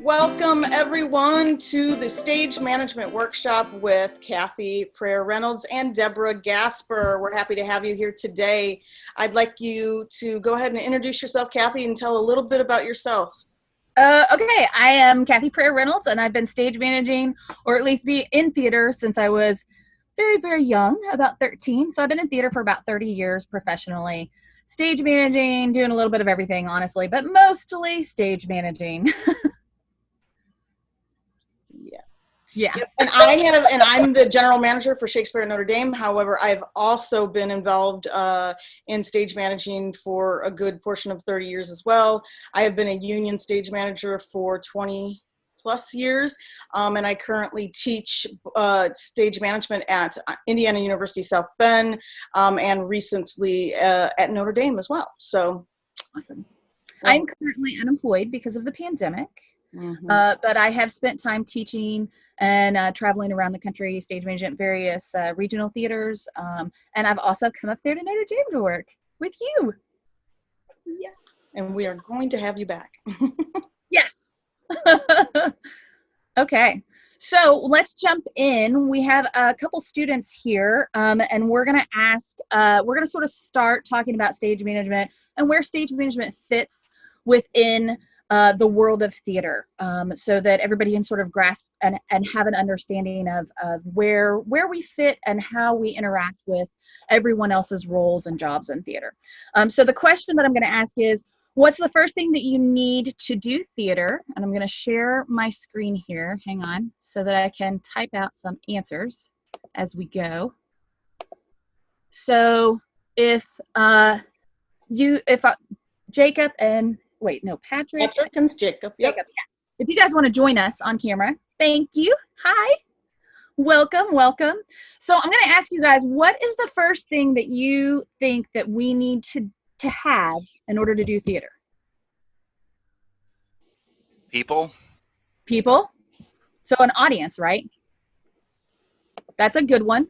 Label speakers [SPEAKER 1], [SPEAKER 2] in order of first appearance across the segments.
[SPEAKER 1] Welcome everyone to the Stage Management Workshop with Kathy Preher-Reynolds and Debra Gasper. We're happy to have you here today. I'd like you to go ahead and introduce yourself, Kathy, and tell a little bit about yourself.
[SPEAKER 2] Okay, I am Kathy Preher-Reynolds, and I've been stage managing, or at least be in theater since I was very, very young, about 13. So I've been in theater for about 30 years professionally. Stage managing, doing a little bit of everything, honestly, but mostly stage managing. Yeah.
[SPEAKER 1] Yep. And I'm the general manager for Shakespeare at Notre Dame. However, I've also been involved in stage managing for a good portion of 30 years as well. I have been a union stage manager for 20 plus years, and I currently teach stage management at Indiana University South Bend, and recently at Notre Dame as well. So
[SPEAKER 2] awesome. I'm currently unemployed because of the pandemic. But I have spent time teaching and traveling around the country, stage managing at various regional theaters. And I've also come up there to Notre Dame to work with you.
[SPEAKER 1] Yeah. And we are going to have you back.
[SPEAKER 2] Yes. Okay. So let's jump in. We have a couple students here, and we're going to ask, we're going to sort of start talking about stage management and where stage management fits within the world of theater, so that everybody can sort of grasp and have an understanding of where we fit and how we interact with everyone else's roles and jobs in theater. So the question that I'm going to ask is, what's the first thing that you need to do theater? And I'm going to share my screen here. Hang on, so that I can type out some answers as we go. So if Jacob and Patrick
[SPEAKER 1] and Jacob. Yep.
[SPEAKER 2] Jacob, yeah. If you guys want to join us on camera, thank you. Hi. Welcome. So I'm going to ask you guys, what is the first thing that you think that we need to have in order to do theater?
[SPEAKER 3] People.
[SPEAKER 2] So an audience, right? That's a good one.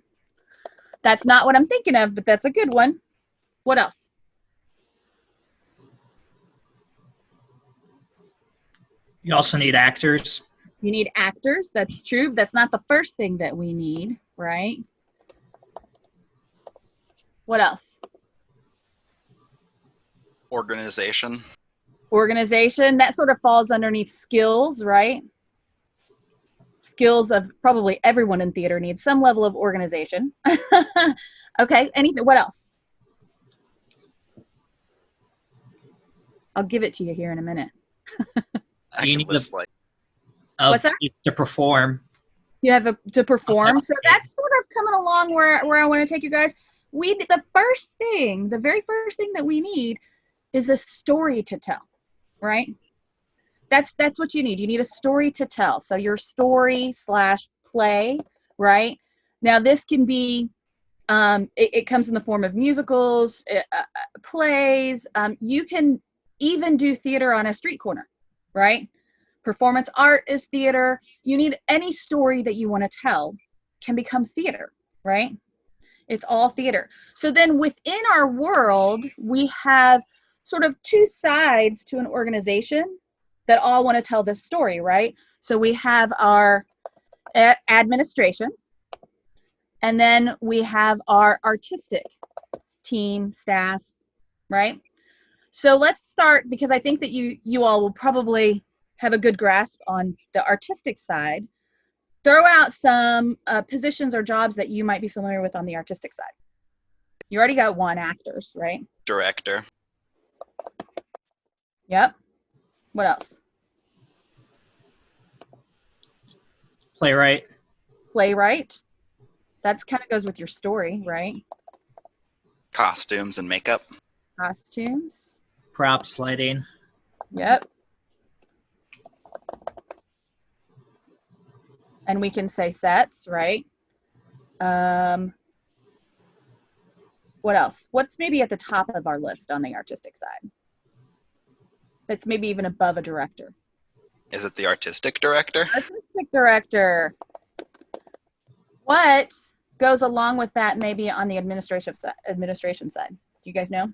[SPEAKER 2] That's not what I'm thinking of, but that's a good one. What else?
[SPEAKER 4] You also need actors.
[SPEAKER 2] You need actors. That's true. That's not the first thing that we need, right? What else?
[SPEAKER 3] Organization.
[SPEAKER 2] That sort of falls underneath skills, right? Skills of probably everyone in theater needs some level of organization. Okay, what else? I'll give it to you here in a minute.
[SPEAKER 4] You need
[SPEAKER 2] what's that?
[SPEAKER 4] To perform.
[SPEAKER 2] You have to perform. So that's sort of coming along where I want to take you guys. The very first thing that we need is a story to tell, right? That's what you need. You need a story to tell. So your story/play, right? Now this can be, it comes in the form of musicals, plays. You can even do theater on a street corner, right? Performance art is theater. You need any story that you want to tell can become theater, right? It's all theater. So then within our world, we have sort of two sides to an organization that all want to tell this story, right? So we have our administration, and then we have our artistic team, staff, right? So let's start, because I think that you all will probably have a good grasp on the artistic side. Throw out some positions or jobs that you might be familiar with on the artistic side. You already got one, actors, right?
[SPEAKER 3] Director.
[SPEAKER 2] Yep. What else?
[SPEAKER 4] Playwright.
[SPEAKER 2] That's kind of goes with your story, right?
[SPEAKER 3] Costumes and makeup.
[SPEAKER 2] Costumes.
[SPEAKER 4] Props, lighting.
[SPEAKER 2] Yep. And we can say sets, right? What else? What's maybe at the top of our list on the artistic side? That's maybe even above a director.
[SPEAKER 3] Is it the artistic director?
[SPEAKER 2] Artistic director. What goes along with that maybe on the administration side? Do you guys know?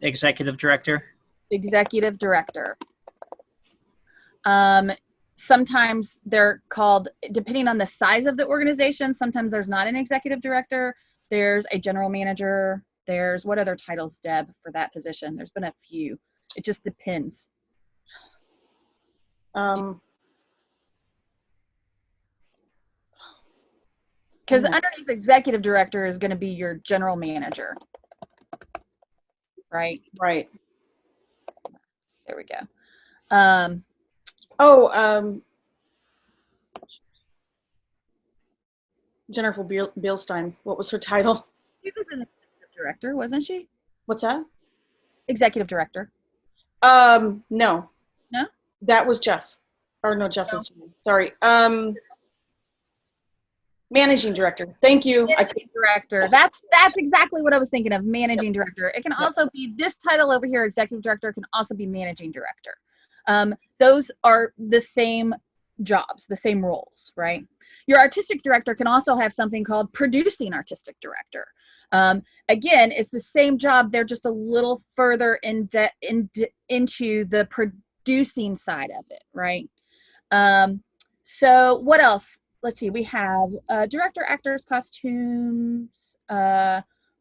[SPEAKER 4] Executive director.
[SPEAKER 2] Executive director. Sometimes they're called, depending on the size of the organization, sometimes there's not an executive director. There's a general manager. There's, what other titles, Deb, for that position? There's been a few. It just depends. Because underneath executive director is going to be your general manager. Right?
[SPEAKER 1] Right.
[SPEAKER 2] There we go.
[SPEAKER 1] Jennifer Beilstein. What was her title?
[SPEAKER 2] She was an executive director, wasn't she?
[SPEAKER 1] What's that?
[SPEAKER 2] Executive director.
[SPEAKER 1] No.
[SPEAKER 2] No?
[SPEAKER 1] That was Jeff. Or no, Jeff was, sorry. Managing director. Thank you.
[SPEAKER 2] Managing director. That's exactly what I was thinking of, managing director. It can also be this title over here, executive director, can also be managing director. Those are the same jobs, the same roles, right? Your artistic director can also have something called producing artistic director. Again, it's the same job. They're just a little further into the producing side of it, right? So what else? Let's see. We have director, actors, costumes,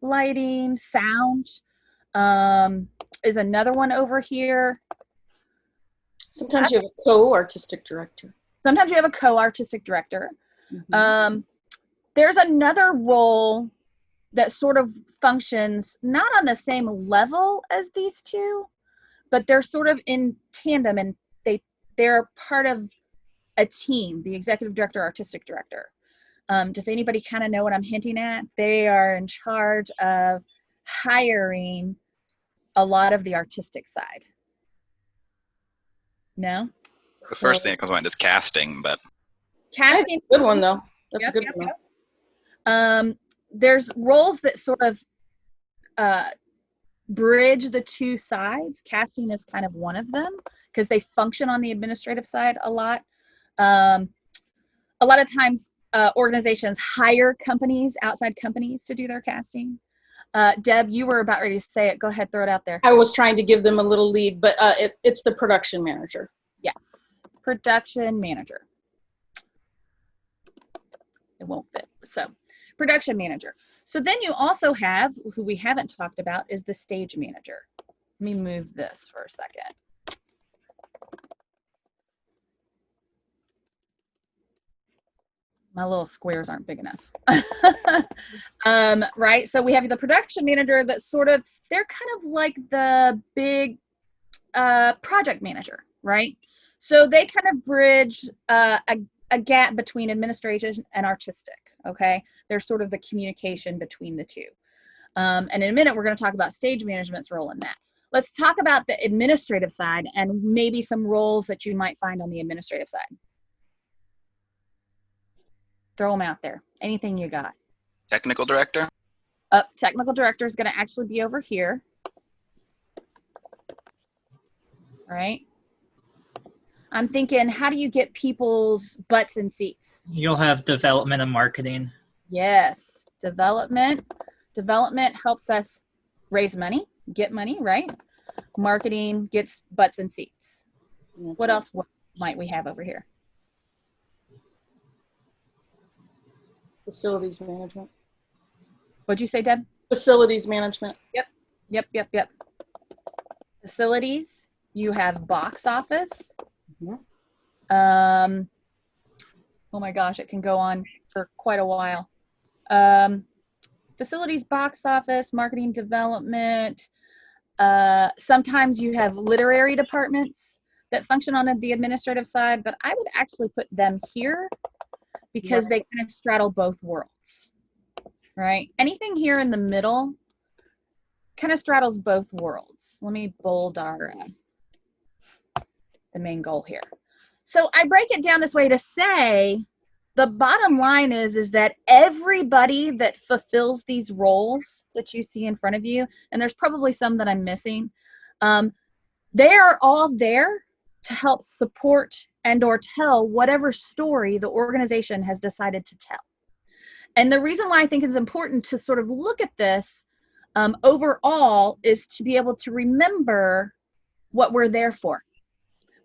[SPEAKER 2] lighting, sound is another one over here.
[SPEAKER 1] Sometimes you have a co-artistic director.
[SPEAKER 2] Sometimes you have a co-artistic director. Mm-hmm. There's another role that sort of functions not on the same level as these two, but they're sort of in tandem, and they're part of a team, the executive director, artistic director. Does anybody kind of know what I'm hinting at? They are in charge of hiring a lot of the artistic side. No?
[SPEAKER 3] The first thing that comes to mind is casting, but
[SPEAKER 2] casting.
[SPEAKER 1] That's a good one, though. That's a good one.
[SPEAKER 2] There's roles that sort of bridge the two sides. Casting is kind of one of them because they function on the administrative side a lot. A lot of times organizations hire companies, outside companies, to do their casting. Deb, you were about ready to say it. Go ahead, throw it out there.
[SPEAKER 1] I was trying to give them a little lead, but it's the production manager.
[SPEAKER 2] Yes, production manager. It won't fit. So, production manager. So then you also have, who we haven't talked about, is the stage manager. Let me move this for a second. My little squares aren't big enough. Right, so we have the production manager that sort of, they're kind of like the big project manager, right? So they kind of bridge a gap between administration and artistic, okay? They're sort of the communication between the two. And in a minute, we're going to talk about stage management's role in that. Let's talk about the administrative side and maybe some roles that you might find on the administrative side. Throw them out there. Anything you got.
[SPEAKER 3] technical director?
[SPEAKER 2] Technical director is going to actually be over here. All right. I'm thinking, how do you get people's butts in seats?
[SPEAKER 4] You'll have development and marketing.
[SPEAKER 2] Yes, development. Development helps us raise money, get money, right? Marketing gets butts in seats. What else might we have over here?
[SPEAKER 1] Facilities management.
[SPEAKER 2] What'd you say, Deb?
[SPEAKER 1] Facilities management.
[SPEAKER 2] Yep. Facilities. You have box office.
[SPEAKER 1] Mm-hmm.
[SPEAKER 2] Oh my gosh, it can go on for quite a while. Facilities, box office, marketing, development. Sometimes you have literary departments that function on the administrative side, but I would actually put them here because they kind of straddle both worlds, right? Anything here in the middle kind of straddles both worlds. Let me bold our the main goal here. So I break it down this way to say the bottom line is that everybody that fulfills these roles that you see in front of you, and there's probably some that I'm missing, they are all there to help support and or tell whatever story the organization has decided to tell. And the reason why I think it's important to sort of look at this overall is to be able to remember what we're there for.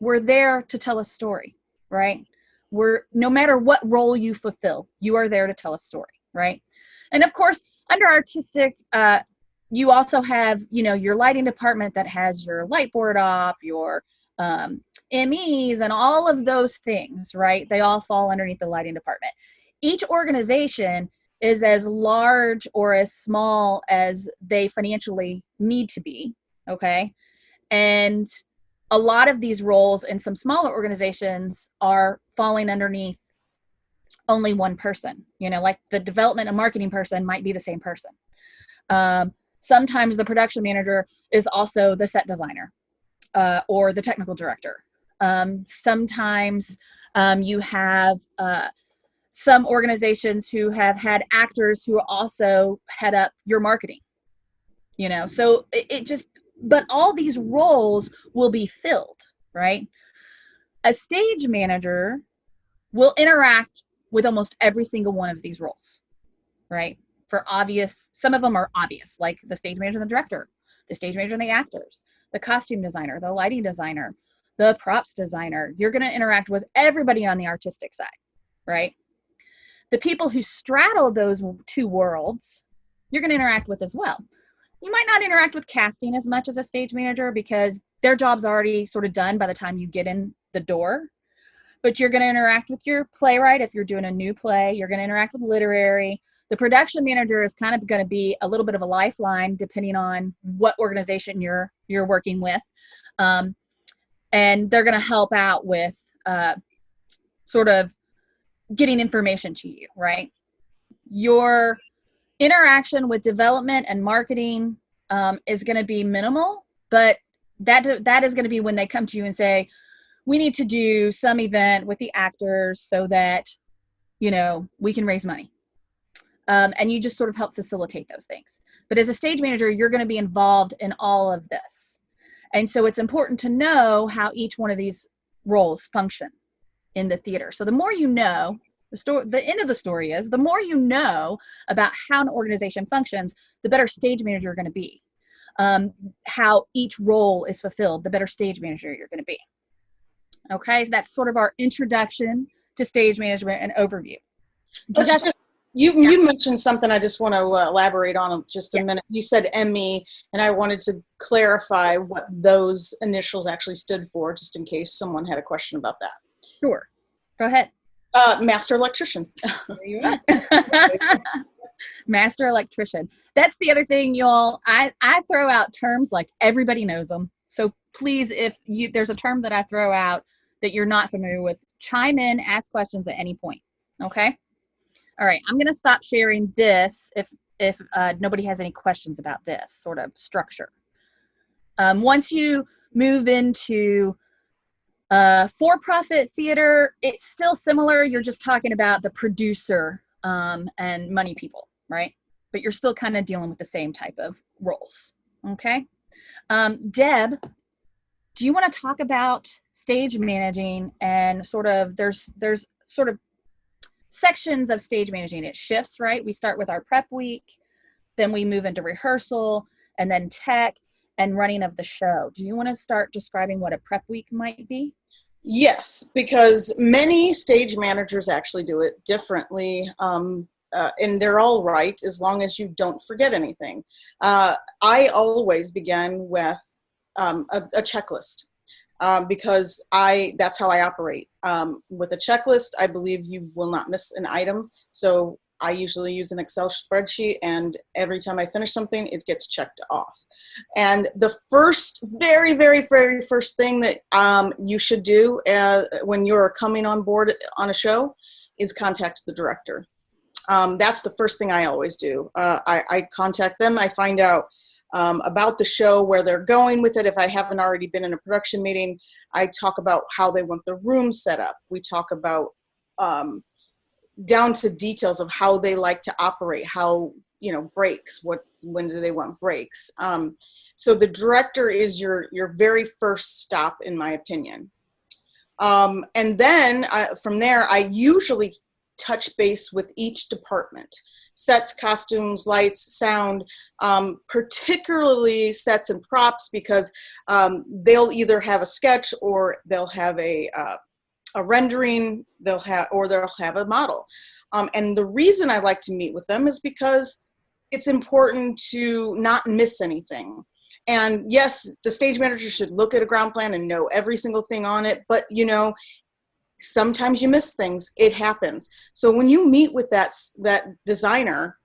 [SPEAKER 2] We're there to tell a story. right? No matter what role you fulfill, you are there to tell a story, right? And of course, under artistic, you also have, your lighting department that has your light board op, your MEs, and all of those things, right? They all fall underneath the lighting department. Each organization is as large or as small as they financially need to be, okay? And a lot of these roles in some smaller organizations are falling underneath only one person, like the development and marketing person might be the same person. Sometimes the production manager is also the set designer or the technical director. Sometimes you have some organizations who have had actors who also head up your marketing, so but all these roles will be filled, right? A stage manager will interact with almost every single one of these roles, right? Some of them are obvious, like the stage manager and the director, the stage manager and the actors, the costume designer, the lighting designer, the props designer. You're going to interact with everybody on the artistic side, right? The people who straddle those two worlds, you're going to interact with as well. You might not interact with casting as much as a stage manager because their job's already sort of done by the time you get in the door. But you're going to interact with your playwright if you're doing a new play. You're going to interact with literary. The production manager is kind of going to be a little bit of a lifeline depending on what organization you're working with. And they're going to help out with sort of getting information to you, right? Your interaction with development and marketing is going to be minimal, but that is going to be when they come to you and say, we need to do some event with the actors so that, we can raise money. And you just sort of help facilitate those things. But as a stage manager, you're going to be involved in all of this. And so it's important to know how each one of these roles function in the theater. So the more you know, the end of the story is, the more you know about how an organization functions, the better stage manager you're going to be. How each role is fulfilled, the better stage manager you're going to be. Okay, so that's sort of our introduction to stage management and overview.
[SPEAKER 1] You mentioned something I just want to elaborate on just a minute. You said ME, and I wanted to clarify what those initials actually stood for, just in case someone had a question about that.
[SPEAKER 2] Sure. Go ahead.
[SPEAKER 1] Master electrician.
[SPEAKER 2] There you are. Master electrician. That's the other thing, y'all. I throw out terms like everybody knows them. So please, if there's a term that I throw out that you're not familiar with, chime in, ask questions at any point. Okay? All right. I'm going to stop sharing this if nobody has any questions about this sort of structure. Once you move into for-profit theater, it's still similar. You're just talking about the producer and money people, right? But you're still kind of dealing with the same type of roles, okay? Deb, do you want to talk about stage managing and sort of, there's sort of sections of stage managing. It shifts, right? We start with our prep week, then we move into rehearsal, and then tech and running of the show. Do you want to start describing what a prep week might be?
[SPEAKER 1] Yes, because many stage managers actually do it differently, and they're all right as long as you don't forget anything. I always begin with a checklist because that's how I operate. With a checklist, I believe you will not miss an item. So I usually use an Excel spreadsheet, and every time I finish something, it gets checked off. And the very, very, very first thing that you should do when you're coming on board on a show is contact the director. That's the first thing I always do. I contact them. I find out about the show, where they're going with it. If I haven't already been in a production meeting, I talk about how they want the room set up. We talk about down to details of how they like to operate, how, breaks, when do they want breaks. So the director is your very first stop, in my opinion. And then from there, I usually touch base with each department: sets, costumes, lights, sound, particularly sets and props, because they'll either have a sketch or they'll have a a rendering, they'll have a model. And the reason I like to meet with them is because it's important to not miss anything. And yes, the stage manager should look at a ground plan and know every single thing on it, but you know, sometimes you miss things. It happens. So when you meet with that designer,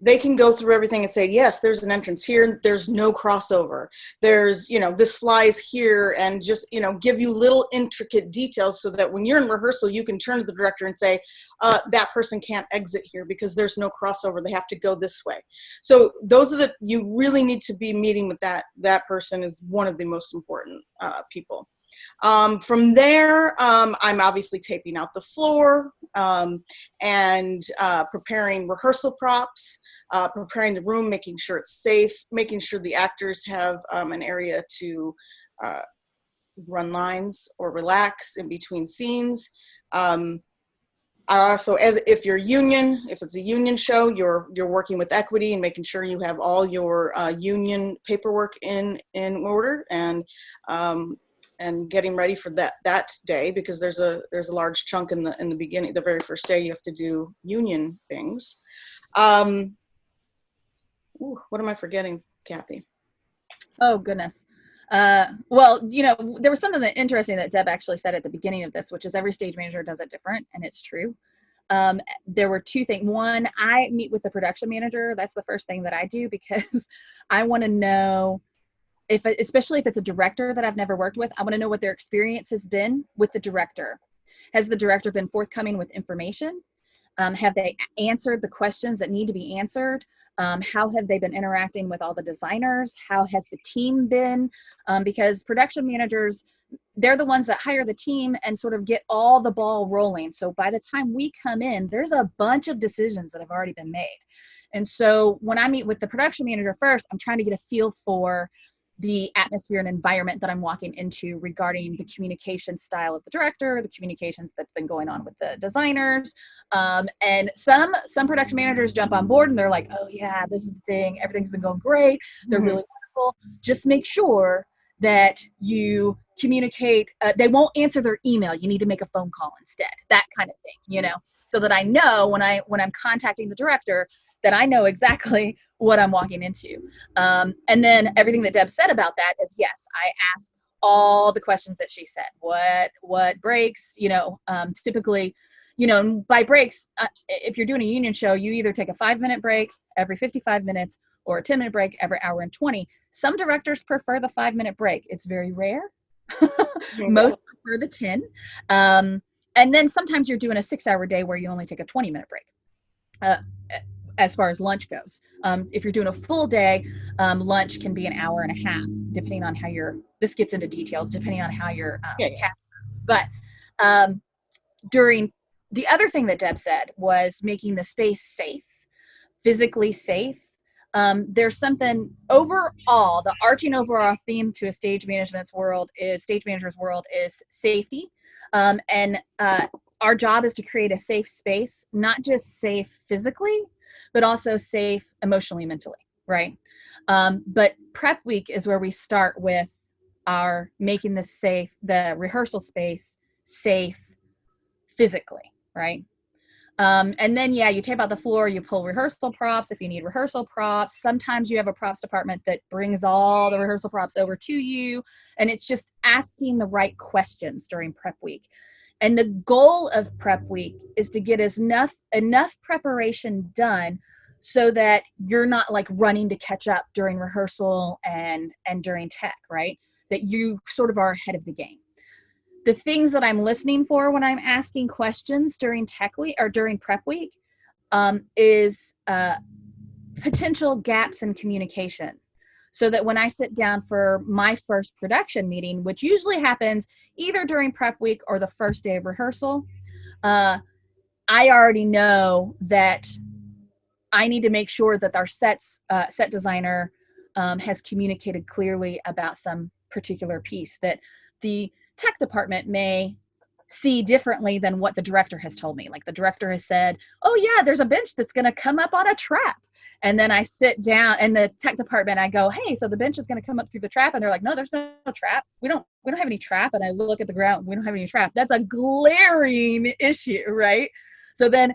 [SPEAKER 1] they can go through everything and say, yes, there's an entrance here. There's no crossover. There's, you know, this flies here, and just, you know, give you little intricate details so that when you're in rehearsal, you can turn to the director and say, that person can't exit here because there's no crossover. They have to go this way. So those are you really need to be meeting with that person is one of the most important people. From there, I'm obviously taping out the floor and preparing rehearsal props, preparing the room, making sure it's safe, making sure the actors have an area to run lines or relax in between scenes. I also, if it's a union show, you're working with equity and making sure you have all your union paperwork in order, and getting ready for that day, because there's a large chunk in the beginning, the very first day, you have to do union things. What am I forgetting, Kathy?
[SPEAKER 2] Oh, goodness. Well, you know, there was something that interesting that Deb actually said at the beginning of this, which is every stage manager does it different, and it's true. There were two things. One, I meet with the production manager. That's the first thing that I do, because I want to know, especially if it's a director that I've never worked with, I want to know what their experience has been with the director. Has the director been forthcoming with information? Have they answered the questions that need to be answered? How have they been interacting with all the designers? How has the team been? Because production managers, they're the ones that hire the team and sort of get all the ball rolling. So by the time we come in, there's a bunch of decisions that have already been made. And so when I meet with the production manager first, I'm trying to get a feel for the atmosphere and environment that I'm walking into regarding the communication style of the director, the communications that's been going on with the designers. And some production managers jump on board and they're like, oh yeah, this is the thing. Everything's been going great. They're really wonderful. Just make sure that you communicate. They won't answer their email. You need to make a phone call instead. That kind of thing, you know, so that I know when I'm contacting the director that I know exactly what I'm walking into. And then everything that Deb said about that is, yes, I ask all the questions that she said. What breaks, you know, typically, you know, by breaks, if you're doing a union show, you either take a 5-minute break every 55 minutes or a 10-minute break every hour and 20. Some directors prefer the 5-minute break. It's very rare. Most prefer the 10. And then sometimes you're doing a 6-hour day where you only take a 20-minute break. As far as lunch goes. If you're doing a full day, lunch can be an hour and a half, depending on how this gets into details, depending on how your cast goes. But during the other thing that Deb said was making the space safe, physically safe. There's something overall, the arching overall theme to a stage manager's world is safety. And our job is to create a safe space, not just safe physically, but also safe emotionally, mentally, right? But prep week is where we start with our making the rehearsal space safe physically, right? And then, you tape out the floor, you pull rehearsal props if you need rehearsal props. Sometimes you have a props department that brings all the rehearsal props over to you, and it's just asking the right questions during prep week. And the goal of prep week is to get enough preparation done so that you're not like running to catch up during rehearsal and during tech, right? That you sort of are ahead of the game. The things that I'm listening for when I'm asking questions during tech week or during prep week is potential gaps in communication. So that when I sit down for my first production meeting, which usually happens either during prep week or the first day of rehearsal, I already know that I need to make sure that our set designer has communicated clearly about some particular piece that the tech department may see differently than what the director has told me. Like the director has said, oh yeah, there's a bench that's going to come up on a trap. And then I sit down in the tech department, I go, hey, so the bench is going to come up through the trap. And they're like, no, there's no trap. We don't have any trap. And I look at the ground, we don't have any trap. That's a glaring issue, right? So then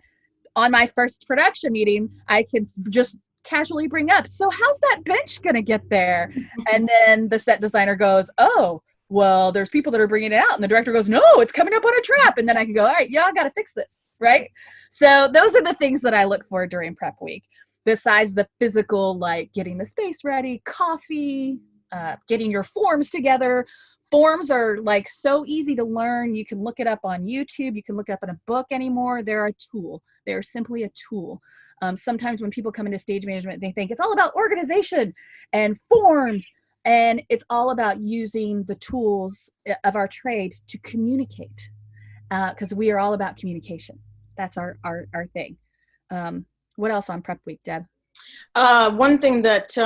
[SPEAKER 2] on my first production meeting, I can just casually bring up, so how's that bench going to get there? And then the set designer goes, oh, well, there's people that are bringing it out. And the director goes, no, it's coming up on a trap. And then I can go, all right, y'all got to fix this, right? So those are the things that I look for during prep week, besides the physical, like getting the space ready, coffee, getting your forms together. Forms are like so easy to learn. You can look it up on YouTube. You can look it up in a book anymore. They're a tool. They're simply a tool. Sometimes when people come into stage management, they think it's all about organization and forms. And it's all about using the tools of our trade to communicate, because we are all about communication. That's our thing. What else on prep week, Deb?
[SPEAKER 1] One thing that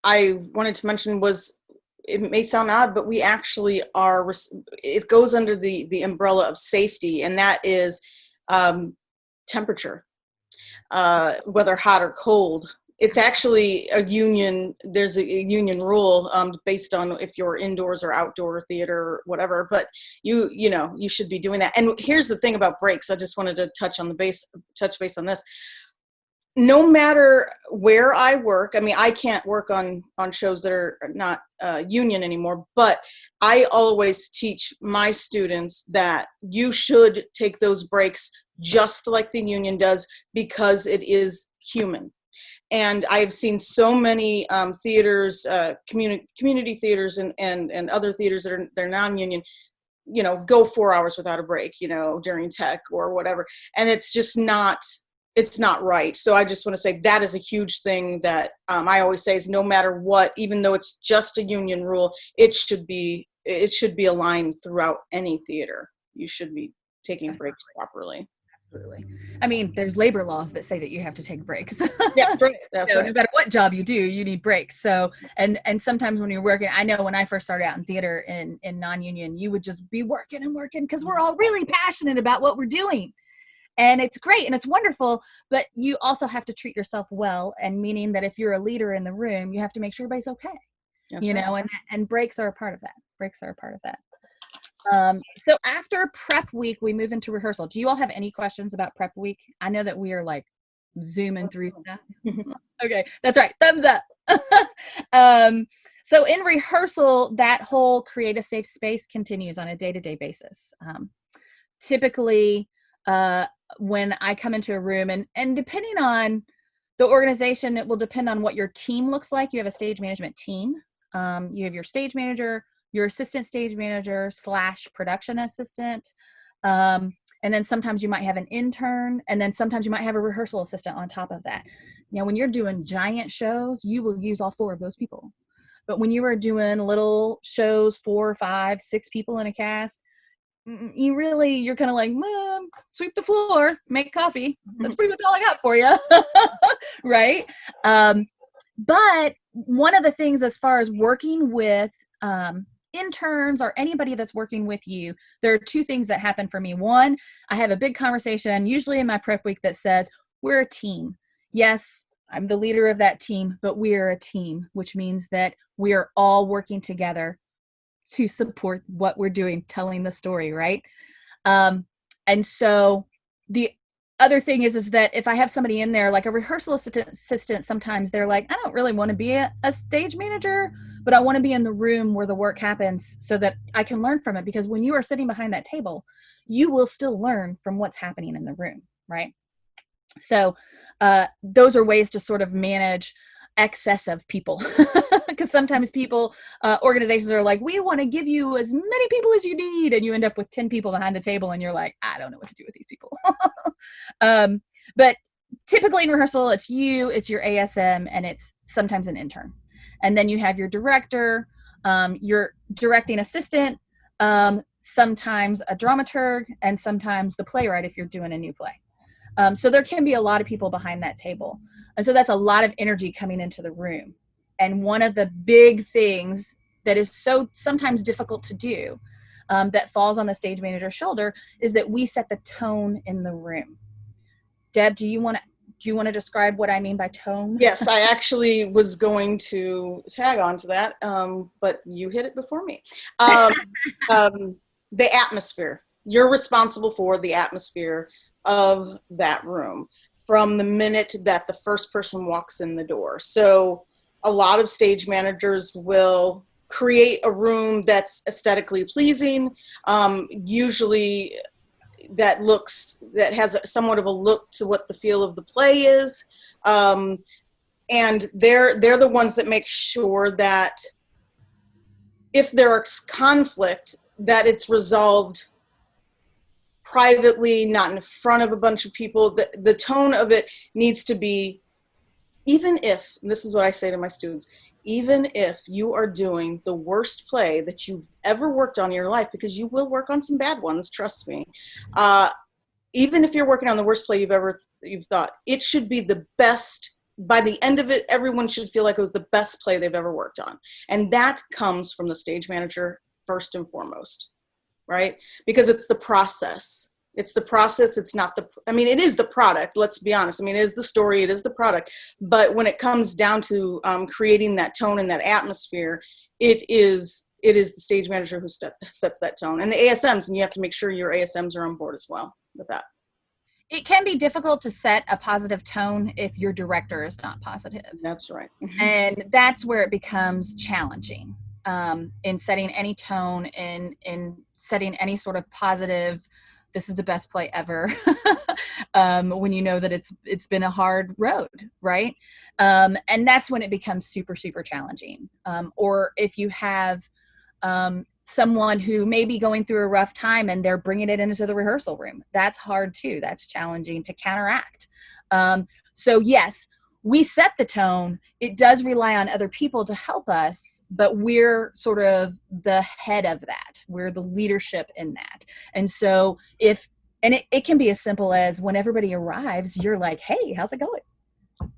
[SPEAKER 1] I wanted to mention was, it may sound odd, but we actually are, it goes under the umbrella of safety, and that is temperature, whether hot or cold. It's actually a union, there's a union rule based on if you're indoors or outdoor theater or whatever, but you should be doing that. And here's the thing about breaks. I just wanted to touch base on this. No matter where I work, I mean, I can't work on shows that are not union anymore, but I always teach my students that you should take those breaks just like the union does, because it is human. And I've seen so many theaters, community theaters and other theaters that they're non-union, go 4 hours without a break, during tech or whatever. And it's just not right. So I just want to say that is a huge thing that I always say is, no matter what, even though it's just a union rule, it should be aligned throughout any theater. You should be taking breaks properly.
[SPEAKER 2] Absolutely. I mean, there's labor laws that say that you have to take breaks.
[SPEAKER 1] Yeah, right. That's right.
[SPEAKER 2] No matter what job you do, you need breaks. So, and sometimes when you're working, I know when I first started out in theater in non-union, you would just be working and working because we're all really passionate about what we're doing. And it's great and it's wonderful, but you also have to treat yourself well, and meaning that if you're a leader in the room, you have to make sure everybody's okay.
[SPEAKER 1] That's right.
[SPEAKER 2] And breaks are a part of that. Breaks are a part of that. So after prep week, we move into rehearsal. Do you all have any questions about prep week? I know that we are like zooming through stuff. Okay, that's right. Thumbs up. So in rehearsal, that whole create a safe space continues on a day-to-day basis. Typically, when I come into a room, and depending on the organization, it will depend on what your team looks like. You have a stage management team. You have your stage manager, your assistant stage manager / production assistant. And then sometimes you might have an intern, and then sometimes you might have a rehearsal assistant on top of that. Now, when you're doing giant shows, you will use all 4 of those people. But when you are doing little shows, 4, 5, 6 people in a cast, you're kind of like, sweep the floor, make coffee. That's pretty much all I got for you. Right? But one of the things, as far as working with interns or anybody that's working with you, there are 2 things that happen for me. One, I have a big conversation, usually in my prep week, that says, we're a team. Yes, I'm the leader of that team, but we're a team, which means that we are all working together to support what we're doing, telling the story, right? And so the other thing is that if I have somebody in there, like a rehearsal assistant, sometimes they're like, I don't really want to be a stage manager, but I want to be in the room where the work happens so that I can learn from it. Because when you are sitting behind that table, you will still learn from what's happening in the room, right? So those are ways to sort of manage excess of people, because sometimes people, organizations are like, we want to give you as many people as you need, and you end up with 10 people behind the table and you're like, I don't know what to do with these people. But typically in rehearsal, it's your ASM, and it's sometimes an intern, and then you have your director, your directing assistant, sometimes a dramaturg, and sometimes the playwright if you're doing a new play. So there can be a lot of people behind that table. And so that's a lot of energy coming into the room. And one of the big things that is so sometimes difficult to do that falls on the stage manager's shoulder is that we set the tone in the room. Deb, do you want to describe what I mean by tone?
[SPEAKER 1] Yes, I actually was going to tag on to that, but you hit it before me. The atmosphere. You're responsible for the atmosphere of that room from the minute that the first person walks in the door. So a lot of stage managers will create a room that's aesthetically pleasing, usually that has somewhat of a look to what the feel of the play is. And they're the ones that make sure that if there's conflict, that it's resolved privately, not in front of a bunch of people. The tone of it needs to be, even if, and this is what I say to my students, even if you are doing the worst play that you've ever worked on in your life, because you will work on some bad ones, trust me. Even if you're working on the worst play you've thought, it should be the best. By the end of it, everyone should feel like it was the best play they've ever worked on. And that comes from the stage manager first and foremost, right? Because it's the process. It's the process. It's not it is the product, let's be honest. I mean, it is the story, it is the product. But when it comes down to creating that tone and that atmosphere, it is the stage manager who sets that tone. And the ASMs, and you have to make sure your ASMs are on board as well with that.
[SPEAKER 2] It can be difficult to set a positive tone if your director is not positive.
[SPEAKER 1] That's right.
[SPEAKER 2] And that's where it becomes challenging in setting any tone, in setting any sort of positive, this is the best play ever, when you know that it's been a hard road, right? And that's when it becomes super, super challenging. Or if you have someone who may be going through a rough time and they're bringing it into the rehearsal room, that's hard too. That's challenging to counteract. So yes, we set the tone. It does rely on other people to help us, but we're sort of the head of that. We're the leadership in that. And so it can be as simple as when everybody arrives, you're like, hey, how's it going?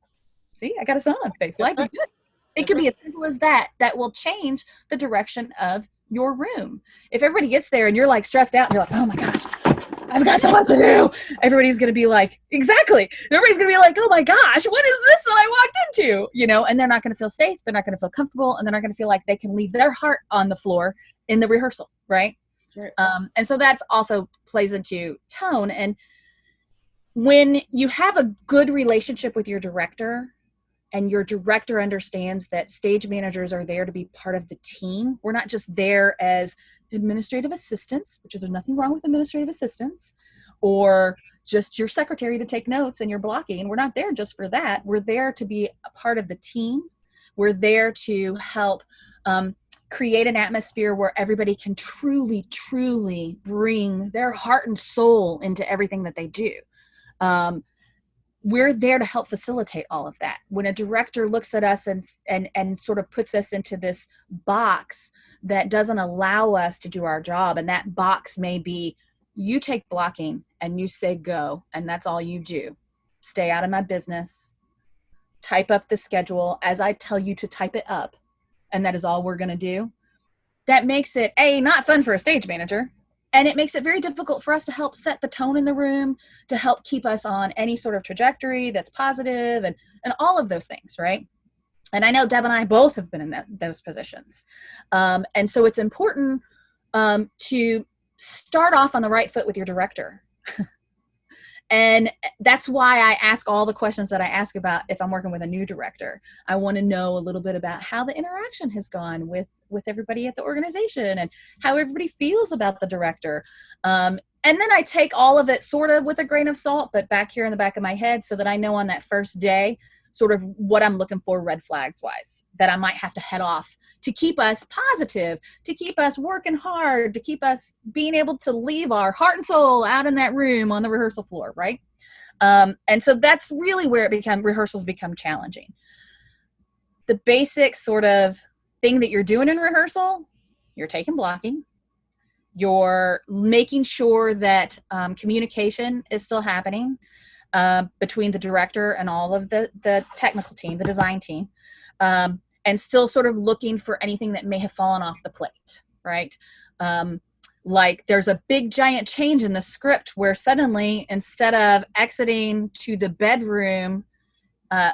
[SPEAKER 2] See, I got a smile on my face. Life is good. It could be as simple as that will change the direction of your room. If everybody gets there and you're like stressed out and you're like, oh my gosh, I've got so much to do. Everybody's going to be like, exactly. Everybody's going to be like, oh my gosh, what is this that I walked into? And they're not going to feel safe. They're not going to feel comfortable. And they're not going to feel like they can leave their heart on the floor in the rehearsal. Right.
[SPEAKER 1] Sure.
[SPEAKER 2] And so that's also plays into tone. And when you have a good relationship with your director, and your director understands that stage managers are there to be part of the team. We're not just there as administrative assistants, which is there's nothing wrong with administrative assistants, or just your secretary to take notes and your blocking. We're not there just for that. We're there to be a part of the team. We're there to help create an atmosphere where everybody can truly, truly bring their heart and soul into everything that they do. We're there to help facilitate all of that. When a director looks at us and sort of puts us into this box that doesn't allow us to do our job, and that box may be, you take blocking and you say go, and that's all you do. Stay out of my business. Type up the schedule as I tell you to type it up, and that is all we're going to do. That makes it, not fun for a stage manager. And it makes it very difficult for us to help set the tone in the room, to help keep us on any sort of trajectory that's positive and all of those things, right? And I know Deb and I both have been in those positions. And so it's important to start off on the right foot with your director. And that's why I ask all the questions that I ask about if I'm working with a new director. I want to know a little bit about how the interaction has gone with everybody at the organization and how everybody feels about the director. And then I take all of it sort of with a grain of salt, but back here in the back of my head so that I know on that first day sort of what I'm looking for red flags wise that I might have to head off to keep us positive, to keep us working hard, to keep us being able to leave our heart and soul out in that room on the rehearsal floor, right? And so that's really where rehearsals become challenging. The basic sort of thing that you're doing in rehearsal, you're taking blocking, you're making sure that communication is still happening between the director and all of the technical team, the design team, and still sort of looking for anything that may have fallen off the plate, right? Like there's a big giant change in the script where suddenly instead of exiting to the bedroom,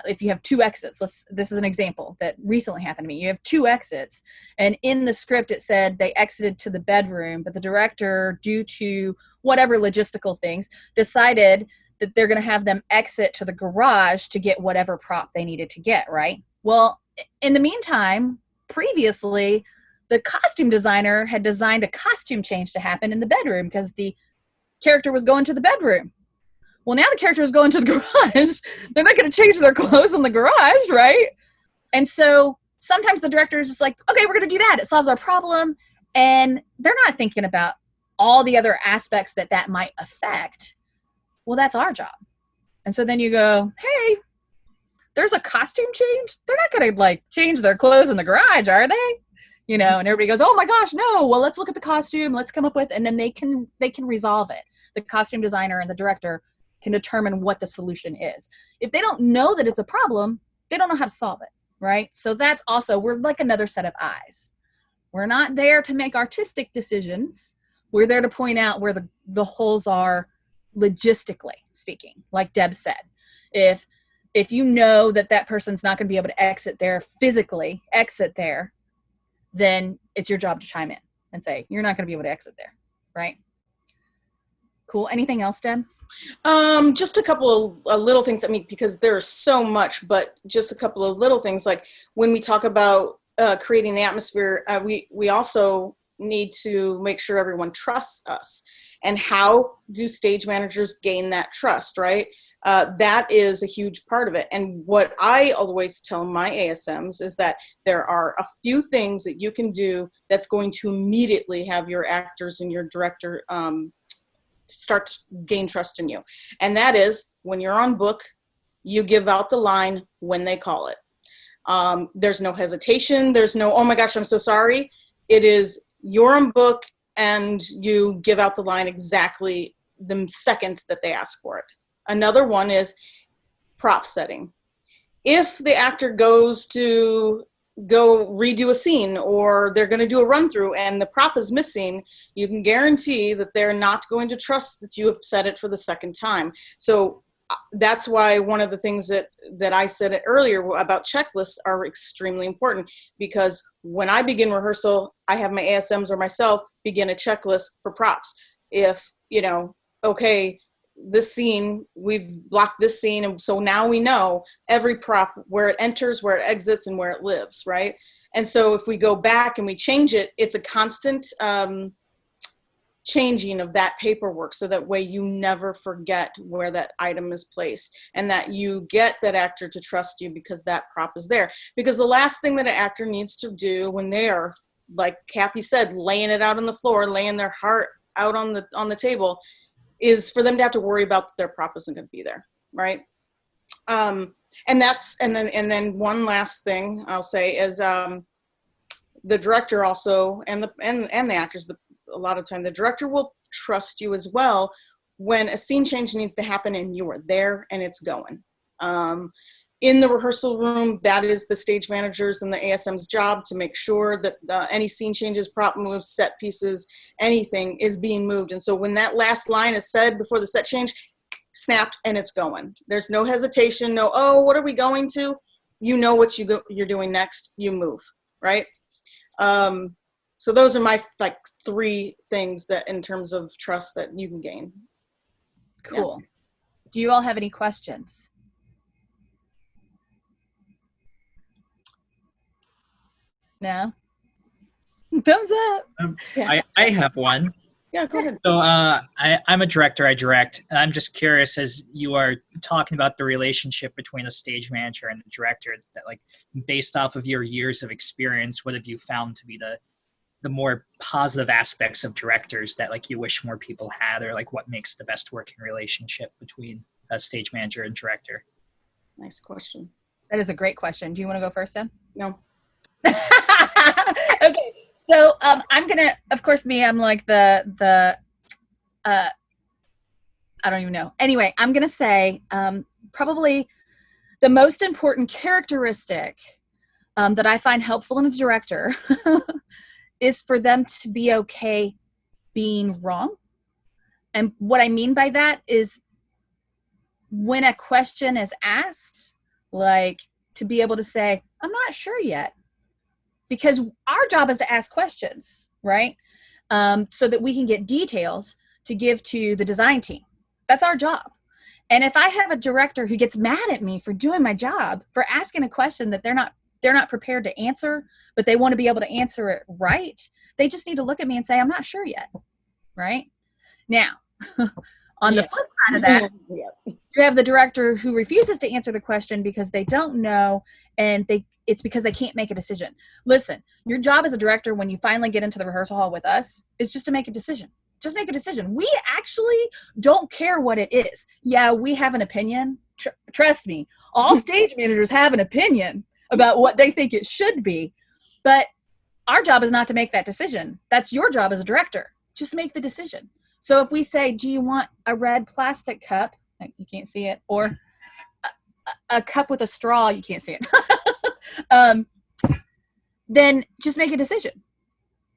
[SPEAKER 2] if you have two exits, this is an example that recently happened to me. You have two exits, and in the script it said they exited to the bedroom, but the director, due to whatever logistical things, decided that they're going to have them exit to the garage to get whatever prop they needed to get, right? Well, in the meantime, previously, the costume designer had designed a costume change to happen in the bedroom because the character was going to the bedroom. Well, now the character is going to the garage. They're not going to change their clothes in the garage, right? And so sometimes the director is just like, okay, we're going to do that. It solves our problem. And they're not thinking about all the other aspects that might affect. Well, that's our job. And so then you go, hey, there's a costume change. They're not going to like change their clothes in the garage, are they? You know, and everybody goes, oh my gosh, no. Well, let's look at the costume. Let's come up with, and then they can resolve it. The costume designer and the director can determine what the solution is. If they don't know that it's a problem, they don't know how to solve it, right? So that's also, we're like another set of eyes. We're not there to make artistic decisions. We're there to point out where the holes are logistically speaking, like Deb said. If you know that person's not going to be able to exit there, then it's your job to chime in and say, you're not going to be able to exit there, right? Cool. Anything else, Deb?
[SPEAKER 1] Just a couple of little things. I mean, because there's so much, but just a couple of little things. Like when we talk about creating the atmosphere, we also need to make sure everyone trusts us. And how do stage managers gain that trust, right? That is a huge part of it. And what I always tell my ASMs is that there are a few things that you can do that's going to immediately have your actors and your director start to gain trust in you. And that is, when you're on book, you give out the line when they call it. There's no hesitation. There's no, oh my gosh, I'm so sorry. It is, you're on book and you give out the line exactly the second that they ask for it. Another one is prop setting. If the actor goes to go redo a scene, or they're going to do a run through and the prop is missing, you can guarantee that they're not going to trust that you have said it for the second time. So that's why one of the things that I said earlier about checklists are extremely important, because when I begin rehearsal, I have my ASMs or myself begin a checklist for props. If, you know, okay, this scene, we've blocked this scene, and so now we know every prop, where it enters, where it exits, and where it lives, right? And so if we go back and we change it, it's a constant changing of that paperwork, so that way you never forget where that item is placed, and that you get that actor to trust you because that prop is there. Because the last thing that an actor needs to do when they are, like Kathy said, laying it out on the floor, laying their heart out on the table, is for them to have to worry about that their prop isn't going to be there, right? And then one last thing I'll say is the director also, and the actors, but a lot of time the director will trust you as well when a scene change needs to happen and you are there and it's going. In the rehearsal room, that is the stage managers and the ASM's job to make sure that any scene changes, prop moves, set pieces, anything is being moved. And so when that last line is said before the set change, snapped and it's going. There's no hesitation, no, oh, what are we going to? You know what you're doing next, you move, right? So those are my like 3 things that in terms of trust that you can gain.
[SPEAKER 2] Cool. Yeah. Do you all have any questions? No? Thumbs up.
[SPEAKER 4] Yeah. I have one.
[SPEAKER 1] Yeah, go ahead.
[SPEAKER 4] So I'm a director. I direct. And I'm just curious, as you are talking about the relationship between a stage manager and the director, that like based off of your years of experience, what have you found to be the more positive aspects of directors that like you wish more people had, or like what makes the best working relationship between a stage manager and director?
[SPEAKER 1] Nice question.
[SPEAKER 2] That is a great question. Do you want to go first, Deb?
[SPEAKER 1] No.
[SPEAKER 2] Okay, so I'm gonna, of course, I'm like the I don't even know. Anyway, I'm gonna say probably the most important characteristic that I find helpful in a director is for them to be okay being wrong. And what I mean by that is when a question is asked, like to be able to say, I'm not sure yet, because our job is to ask questions, right? So that we can get details to give to the design team. That's our job. And if I have a director who gets mad at me for doing my job, for asking a question that they're not prepared to answer, but they want to be able to answer it right, they just need to look at me and say, I'm not sure yet, right? Now, on the flip side of that, you have the director who refuses to answer the question because they don't know, and it's because they can't make a decision. Listen, your job as a director, when you finally get into the rehearsal hall with us, is just to make a decision. Just make a decision. We actually don't care what it is. Yeah, we have an opinion. Trust me, all stage managers have an opinion about what they think it should be, but our job is not to make that decision. That's your job as a director. Just make the decision. So if we say, do you want a red plastic cup? You can't see it. Or a cup with a straw, you can't see it. Then just make a decision.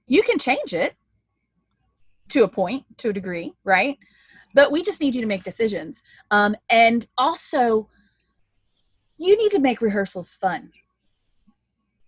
[SPEAKER 2] You can change it to a point, to a degree, right? But we just need you to make decisions. And also, you need to make rehearsals fun.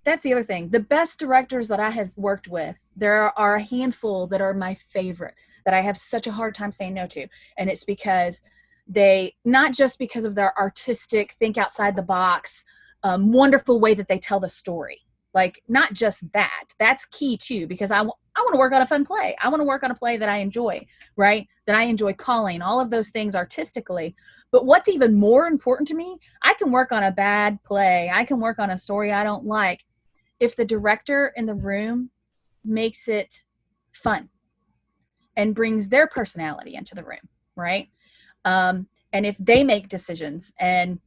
[SPEAKER 2] That's the other thing. The best directors that I have worked with, there are a handful that are my favorite, that I have such a hard time saying no to. And it's because not just because of their artistic, think outside the box, wonderful way that they tell the story. Like, not just that. That's key too, because I want to work on a fun play. I want to work on a play that I enjoy, right? That I enjoy calling, all of those things artistically. But what's even more important to me, I can work on a bad play. I can work on a story I don't like, if the director in the room makes it fun and brings their personality into the room, right? And if they make decisions and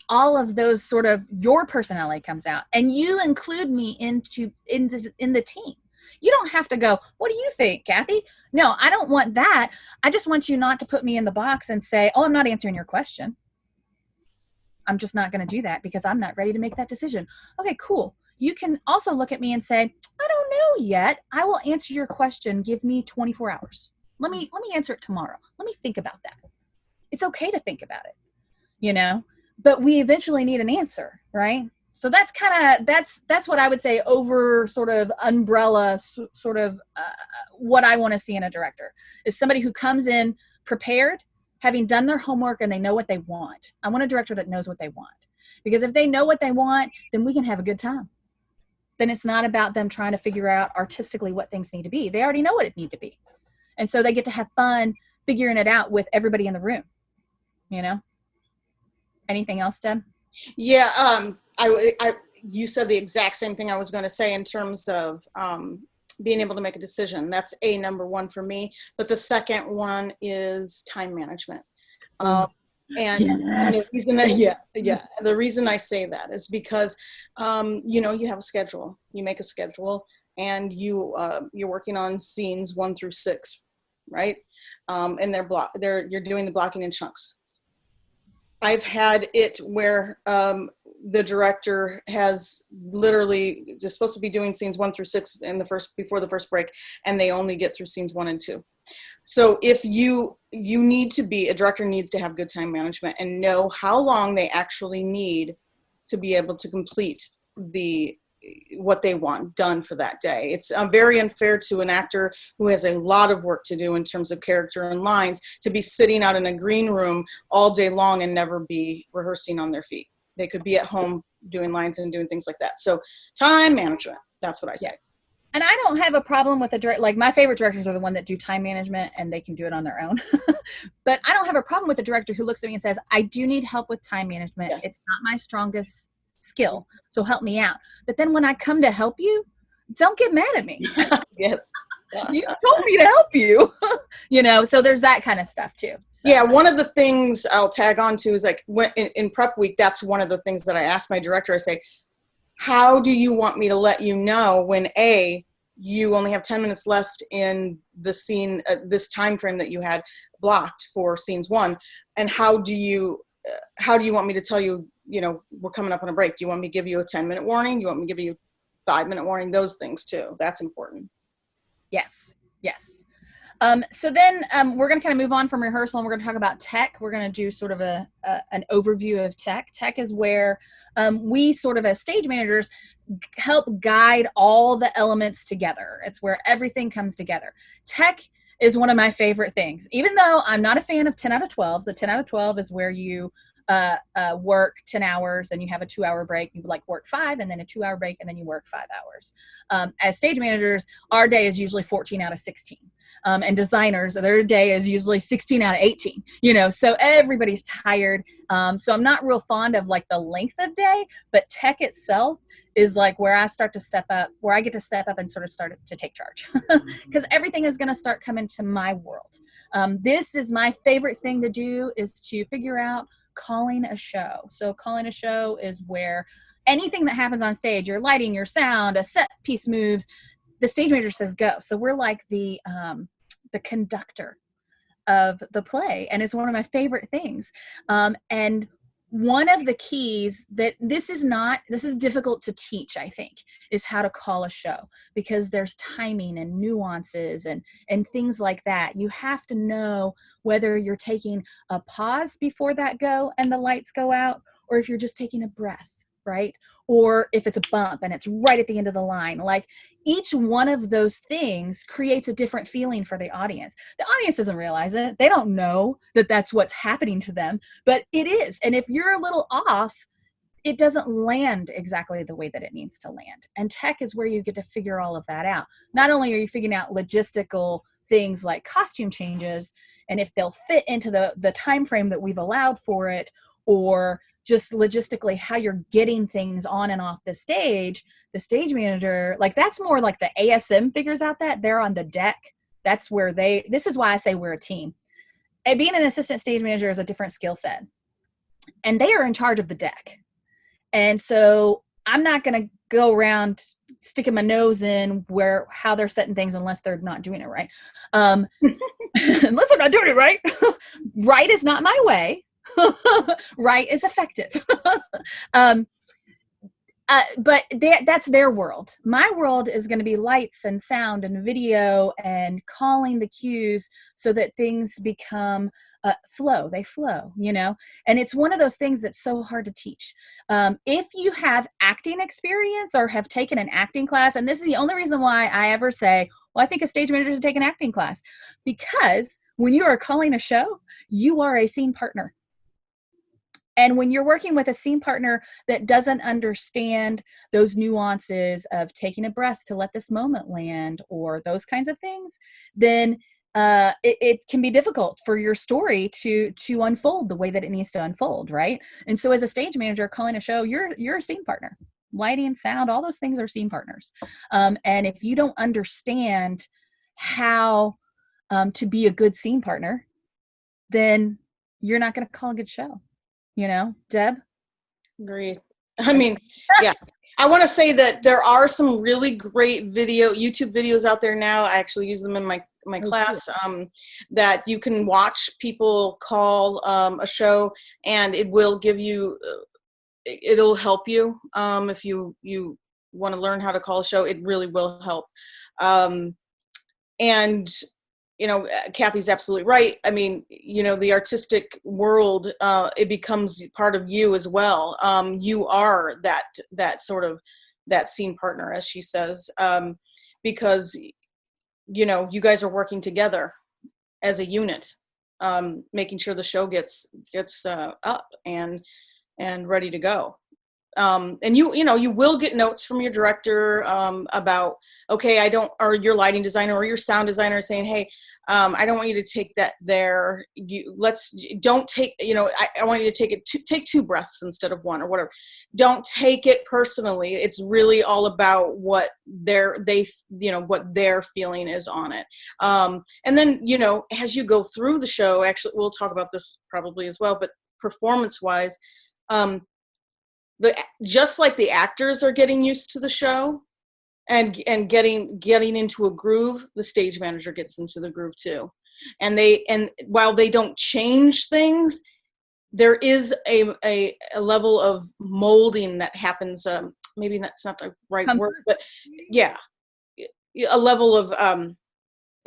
[SPEAKER 2] all of those sort of your personality comes out and you include me in the team. You don't have to go, what do you think, Kathy? No, I don't want that. I just want you not to put me in the box and say, oh, I'm not answering your question. I'm just not going to do that because I'm not ready to make that decision. Okay, cool. You can also look at me and say, I don't know yet. I will answer your question. Give me 24 hours. Let me answer it tomorrow. Let me think about that. It's okay to think about it, but we eventually need an answer, right? So that's what I would say over sort of umbrella, sort of what I want to see in a director is somebody who comes in prepared, having done their homework, and they know what they want. I want a director that knows what they want, because if they know what they want, then we can have a good time. Then it's not about them trying to figure out artistically what things need to be. They already know what it need to be. And so they get to have fun figuring it out with everybody in the room, Anything else, Deb?
[SPEAKER 1] Yeah, you said the exact same thing I was going to say in terms of being able to make a decision. That's number one for me. But the second one is time management. And the reason I say that is because, you have a schedule. You make a schedule, and you're working on scenes 1 through 6, right? And you're doing the blocking in chunks. I've had it where the director has literally just supposed to be doing scenes 1 through 6 before the first break, and they only get through scenes 1 and 2. So if a director needs to have good time management and know how long they actually need to be able to complete what they want done for that day. It's very unfair to an actor who has a lot of work to do in terms of character and lines to be sitting out in a green room all day long and never be rehearsing on their feet. They could be at home doing lines and doing things like that. So time management, that's what I say.
[SPEAKER 2] Yeah. And I don't have a problem with like my favorite directors are the one that do time management and they can do it on their own. But I don't have a problem with the director who looks at me and says, I do need help with time management. Yes. It's not my strongest skill, so help me out. But then when I come to help you, don't get mad at me.
[SPEAKER 1] Yes.
[SPEAKER 2] You told me to help you. So there's that kind of stuff too. So.
[SPEAKER 1] Yeah, one of the things I'll tag on to is like in prep week, that's one of the things that I ask my director. I say, how do you want me to let you know when you only have 10 minutes left in the scene, this time frame that you had blocked for scenes 1, and how do you want me to tell you, we're coming up on a break? Do you want me to give you a 10-minute warning? Do you want me to give you a 5-minute warning? Those things too. That's important.
[SPEAKER 2] Yes. So then we're going to kind of move on from rehearsal, and we're going to talk about tech. We're going to do sort of an overview of tech. Tech is where we sort of as stage managers help guide all the elements together. It's where everything comes together. Tech is one of my favorite things. Even though I'm not a fan of 10 out of 12s, a 10 out of 12 is where you work 10 hours and you have a 2-hour break. You like work 5 and then a 2-hour break and then you work 5 hours. As stage managers, our day is usually 14 out of 16. And designers, their day is usually 16 out of 18, you know, so everybody's tired. So I'm not real fond of like the length of day, but tech itself is like where I start to step up, where I get to step up and sort of start to take charge because everything is going to start coming to my world. This is my favorite thing to do, is to figure out calling a show. So calling a show is where anything that happens on stage, your lighting, your sound, a set piece moves, the stage manager says go. So we're like the conductor of the play, and it's one of my favorite things. And one of the keys that this is difficult to teach, I think, is how to call a show, because there's timing and nuances and things like that. You have to know whether you're taking a pause before that go and the lights go out, or if you're just taking a breath, right? Or if it's a bump and it's right at the end of the line. Like each one of those things creates a different feeling for the audience. The audience doesn't realize it. They don't know that that's what's happening to them, but it is. And if you're a little off, it doesn't land exactly the way that it needs to land. And tech is where you get to figure all of that out. Not only are you figuring out logistical things like costume changes, and if they'll fit into the time frame that we've allowed for it, or just logistically how you're getting things on and off the stage manager, like that's more like the ASM figures out that. They're on the deck. That's where this is why I say we're a team. And being an assistant stage manager is a different skill set. And they are in charge of the deck. And so I'm not going to go around sticking my nose in how they're setting things unless they're not doing it right. Unless they're not doing it right. Right is not my way. Right is effective. But that's their world. My world is going to be lights and sound and video and calling the cues so that things become flow. They flow, you know? And it's one of those things that's so hard to teach. If you have acting experience or have taken an acting class, and this is the only reason why I ever say, well, I think a stage manager should take an acting class, because when you are calling a show, you are a scene partner. And when you're working with a scene partner that doesn't understand those nuances of taking a breath to let this moment land or those kinds of things, then it can be difficult for your story to unfold the way that it needs to unfold, right? And so as a stage manager calling a show, you're a scene partner. Lighting, sound, all those things are scene partners. And if you don't understand how to be a good scene partner, then you're not going to call a good show. You know, Deb?
[SPEAKER 1] Agreed. I mean, yeah. I want to say that there are some really great YouTube videos out there now. I actually use them in my class, that you can watch people call a show, and it will give you, it'll help you if you want to learn how to call a show. It really will help. And you know, Kathy's absolutely right. I mean, you know, the artistic world, it becomes part of you as well. You are that sort of that scene partner, as she says, because, you know, you guys are working together as a unit, making sure the show gets up and ready to go. And you know, you will get notes from your director about, okay, or your lighting designer or your sound designer saying, hey, I don't want you to take that there. Don't take, you know, I want you to take 2 breaths instead of 1 or whatever. Don't take it personally. It's really all about what their feeling is on it. And then, you know, as you go through the show, actually, we'll talk about this probably as well, but performance-wise, just like the actors are getting used to the show and getting into a groove, the stage manager gets into the groove too. And while they don't change things, there is a level of molding that happens. Maybe that's not the right word, but yeah, a level of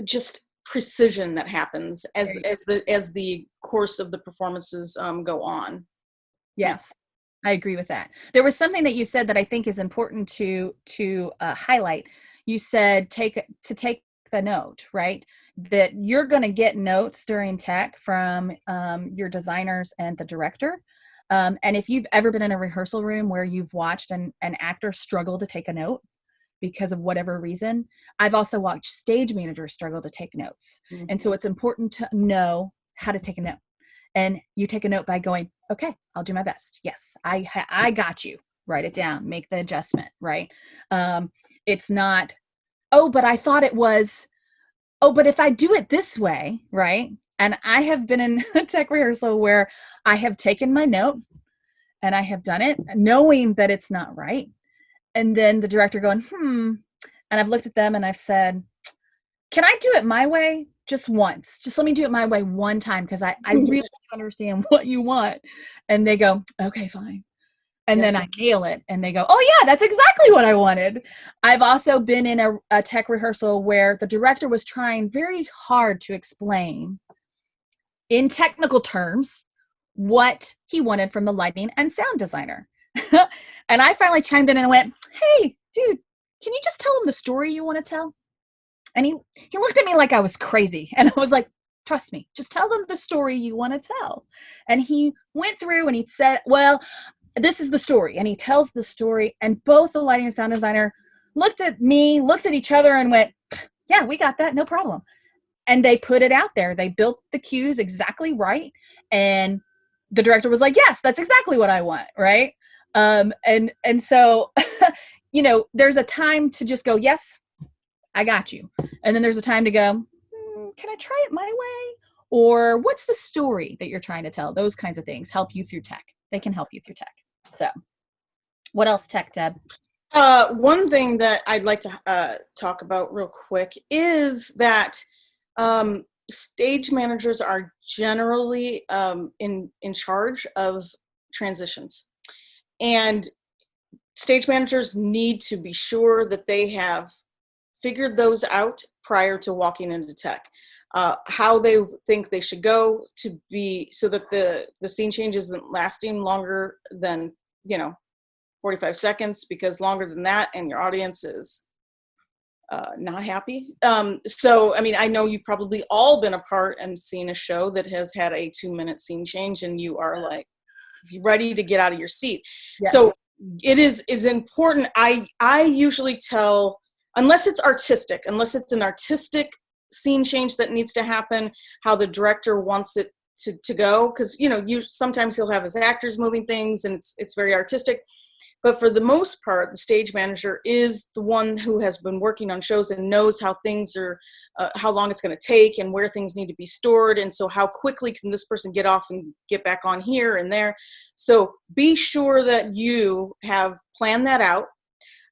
[SPEAKER 1] just precision that happens as the course of the performances go on.
[SPEAKER 2] Yes, I agree with that. There was something that you said that I think is important to highlight. You said take the note, right? That you're going to get notes during tech from your designers and the director. And if you've ever been in a rehearsal room where you've watched an actor struggle to take a note because of whatever reason, I've also watched stage managers struggle to take notes.
[SPEAKER 1] Mm-hmm.
[SPEAKER 2] And so it's important to know how to take a note. And you take a note by going, okay, I'll do my best. Yes, I got you. Write it down, make the adjustment, right? It's not, oh, but I thought it was, oh, but if I do it this way, right? And I have been in a tech rehearsal where I have taken my note and I have done it knowing that it's not right. And then the director going, and I've looked at them and I've said, can I do it my way? Just once. Just let me do it my way one time because I really understand what you want. And they go, okay, fine. And then I nail it and they go, oh yeah, that's exactly what I wanted. I've also been in a tech rehearsal where the director was trying very hard to explain in technical terms what he wanted from the lighting and sound designer. And I finally chimed in and went, hey, dude, can you just tell him the story you want to tell? And he looked at me like I was crazy. And I was like, trust me, just tell them the story you want to tell. And he went through and he said, well, this is the story. And he tells the story. And both the lighting and sound designer looked at me, looked at each other and went, yeah, we got that. No problem. And they put it out there. They built the cues exactly right. And the director was like, yes, that's exactly what I want. Right. And so, there's a time to just go, yes, I got you. And then there's a time to go, can I try it my way? Or what's the story that you're trying to tell? Those kinds of things help you through tech. They can help you through tech. So what else tech, Deb?
[SPEAKER 1] One thing that I'd like to talk about real quick is that stage managers are generally in charge of transitions. And stage managers need to be sure that they have figured those out prior to walking into tech. How they think they should go to be so that the scene change isn't lasting longer than 45 seconds, because longer than that and your audience is not happy. So I mean, I know you've probably all been a part and seen a show that has had a 2-minute scene change and you are like ready to get out of your seat. Yeah. So it is important. I usually tell, unless it's an artistic scene change that needs to happen, how the director wants it to go, because sometimes he'll have his actors moving things and it's very artistic. But for the most part, the stage manager is the one who has been working on shows and knows how things are, how long it's going to take and where things need to be stored. And so how quickly can this person get off and get back on here and there. So be sure that you have planned that out.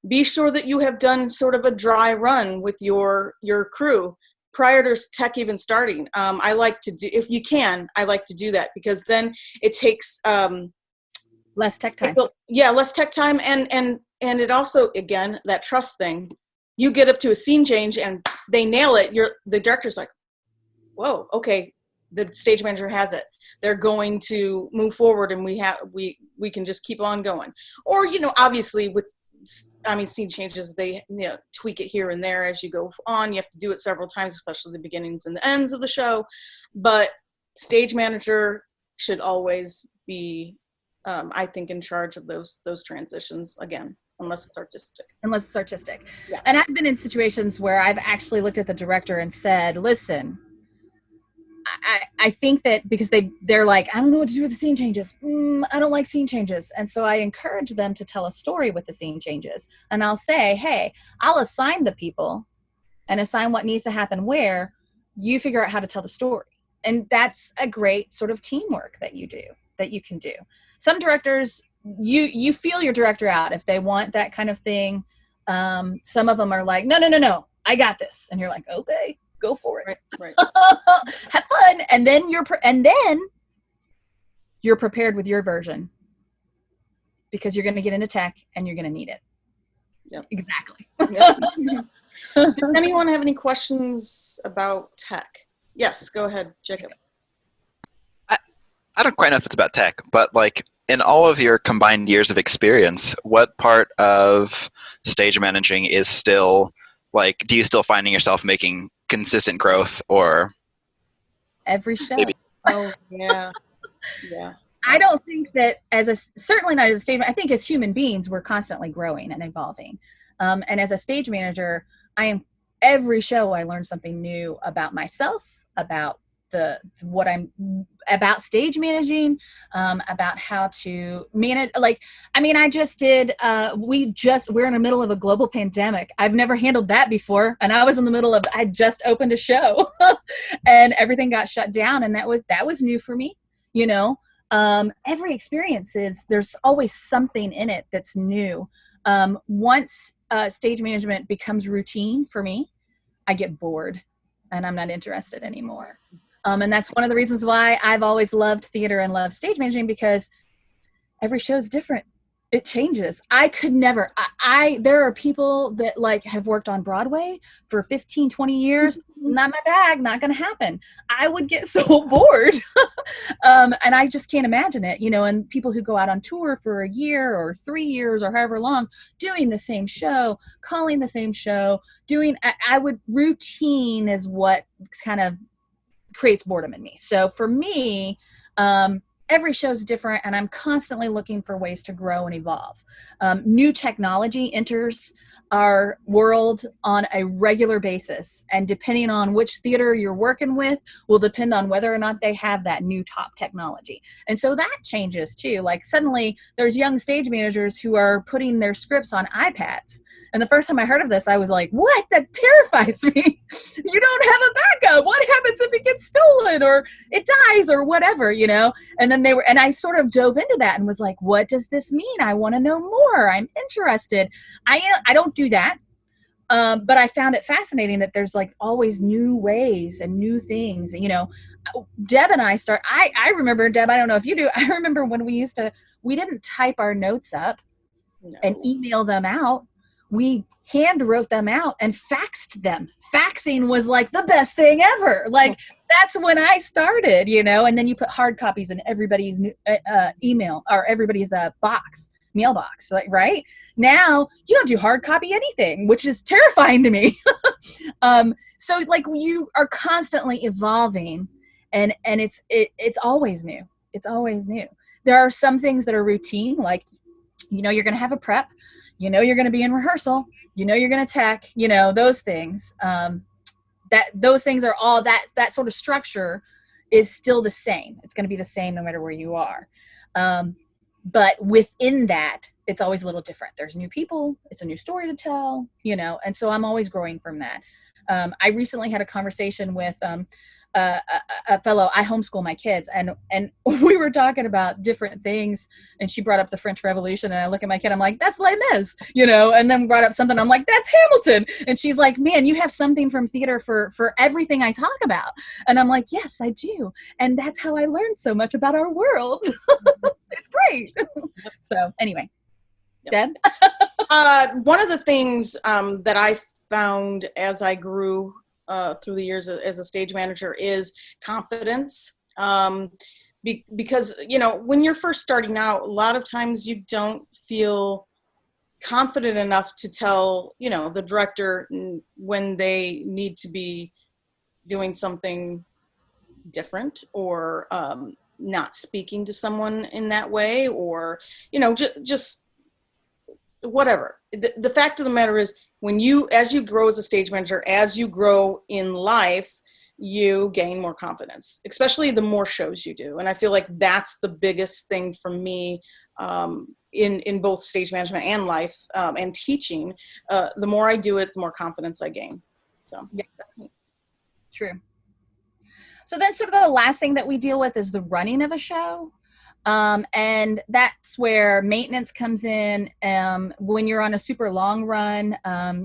[SPEAKER 1] Be sure that you have done sort of a dry run with your crew prior to tech even starting. I like to do, if you can, I like to do that, because then it takes
[SPEAKER 2] less tech time.
[SPEAKER 1] Less tech time, and it also, again, that trust thing. You get up to a scene change and they nail it. The director's like, whoa, okay, the stage manager has it. They're going to move forward, and we can just keep on going. Or obviously with scene changes, they tweak it here and there as you go on. You have to do it several times, especially the beginnings and the ends of the show. But stage manager should always be, I think, in charge of those transitions, again, unless it's artistic. Yeah.
[SPEAKER 2] And I've been in situations where I've actually looked at the director and said, listen, I think that because they're like, I don't know what to do with the scene changes. I don't like scene changes. And so I encourage them to tell a story with the scene changes. And I'll say, hey, I'll assign the people and assign what needs to happen where. You figure out how to tell the story. And that's a great sort of teamwork that you can do. Some directors, you feel your director out if they want that kind of thing. Some of them are like, no, I got this. And you're like, okay, go for it.
[SPEAKER 1] Right.
[SPEAKER 2] Have fun. And then you're prepared with your version, because you're going to get into tech and you're going to need it.
[SPEAKER 1] Yep.
[SPEAKER 2] Exactly.
[SPEAKER 1] Yep. Does anyone have any questions about tech? Yes, go ahead, Jacob.
[SPEAKER 3] I don't quite know if it's about tech, but like in all of your combined years of experience, what part of stage managing is still like, do you still finding yourself making consistent growth or
[SPEAKER 2] Every show.
[SPEAKER 3] Maybe.
[SPEAKER 1] Oh, yeah. Yeah.
[SPEAKER 2] I don't think that certainly not as a stage manager, I think as human beings, we're constantly growing and evolving. And as a stage manager, every show I learn something new about myself, about about stage managing, about how to manage. Like, I mean, we're in the middle of a global pandemic. I've never handled that before. And I just opened a show and everything got shut down. And that was new for me, you know. Every experience there's always something in it that's new. Once stage management becomes routine for me, I get bored and I'm not interested anymore. And that's one of the reasons why I've always loved theater and loved stage managing, because every show is different. It changes. I could never, there are people that like have worked on Broadway for 15, 20 years. Not my bag, not going to happen. I would get so bored. And I just can't imagine it, you know, and people who go out on tour for a year or 3 years or however long, doing the same show, calling the same show, routine is what kind of creates boredom in me. So for me, every show is different, and I'm constantly looking for ways to grow and evolve. New technology enters our world on a regular basis, and depending on which theater you're working with will depend on whether or not they have that new top technology. And so that changes too. Like suddenly there's young stage managers who are putting their scripts on iPads. And the first time I heard of this, I was like, what? That terrifies me. You don't have a backup. What happens if it gets stolen or it dies or whatever, you know? And then I sort of dove into that and was like, what does this mean? I want to know more. I'm interested. I don't do that. But I found it fascinating that there's like always new ways and new things, you know. Deb and I I remember, Deb, I don't know if you do. I remember when we didn't type our notes up and email them out. We hand wrote them out and faxed them. Faxing was like the best thing ever. Like that's when I started, you know, and then you put hard copies in everybody's email or everybody's mailbox, like, right? Now you don't do hard copy anything, which is terrifying to me. So like you are constantly evolving and it's always new. It's always new. There are some things that are routine, like, you know, you're going to have a prep, you know, you're going to be in rehearsal, you know, you're going to tech, you know, those things, those things are all that sort of structure is still the same. It's going to be the same no matter where you are. But within that, it's always a little different. There's new people, it's a new story to tell, you know, and so I'm always growing from that. I recently had a conversation with a fellow. I homeschool my kids, and we were talking about different things, and she brought up the French Revolution, and I look at my kid, I'm like, that's Les Mis, you know, and then brought up something, I'm like, that's Hamilton, and she's like, man, you have something from theater for everything I talk about, and I'm like, yes, I do, and that's how I learned so much about our world. It's great. So anyway, Deb?
[SPEAKER 1] One of the things that I found as I grew through the years as a stage manager is confidence. Because, you know, when you're first starting out, a lot of times you don't feel confident enough to tell, you know, the director when they need to be doing something different or not speaking to someone in that way, or, you know, just whatever. The fact of the matter is, as you grow as a stage manager, as you grow in life, you gain more confidence, especially the more shows you do. And I feel like that's the biggest thing for me in both stage management and life and teaching. The more I do it, the more confidence I gain. So yeah, that's me.
[SPEAKER 2] True. So then sort of the last thing that we deal with is the running of a show. And that's where maintenance comes in. When you're on a super long run,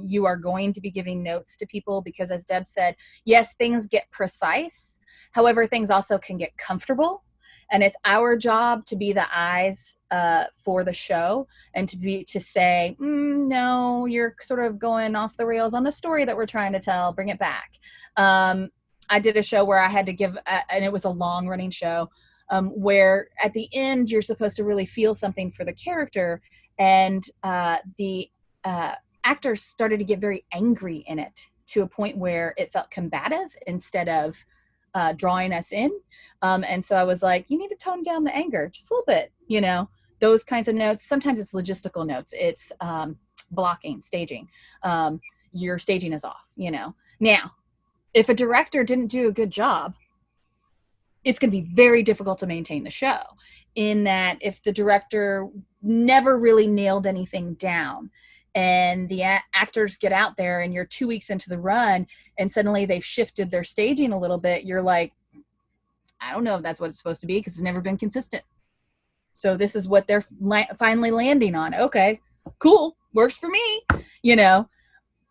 [SPEAKER 2] you are going to be giving notes to people because, as Deb said, yes, things get precise. However, things also can get comfortable. And it's our job to be the eyes for the show, and to say, no, you're sort of going off the rails on the story that we're trying to tell, bring it back. I did a show where I had to give, and it was a long running show, where at the end you're supposed to really feel something for the character, and the actors started to get very angry in it, to a point where it felt combative instead of drawing us in. And so I was like, you need to tone down the anger just a little bit, those kinds of notes. Sometimes it's logistical notes. It's blocking, staging. Your staging is off, Now, if a director didn't do a good job, it's going to be very difficult to maintain the show, in that if the director never really nailed anything down, and the actors get out there and you're 2 weeks into the run and suddenly they've shifted their staging a little bit, you're like, I don't know if that's what it's supposed to be, because it's never been consistent. So this is what they're finally landing on. Okay, cool, works for me,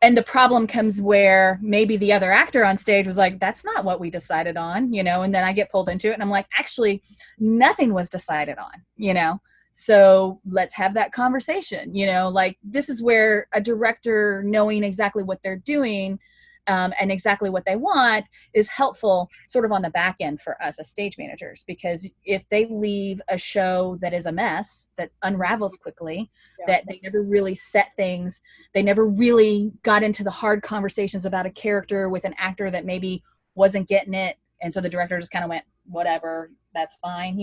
[SPEAKER 2] And the problem comes where maybe the other actor on stage was like, that's not what we decided on, and then I get pulled into it and I'm like, actually, nothing was decided on, So let's have that conversation, like this is where a director knowing exactly what they're doing and exactly what they want is helpful sort of on the back end for us as stage managers, because if they leave a show that is a mess, that unravels quickly, that they never really set things, they never really got into the hard conversations about a character with an actor that maybe wasn't getting it, and so the director just kind of went, whatever, that's fine,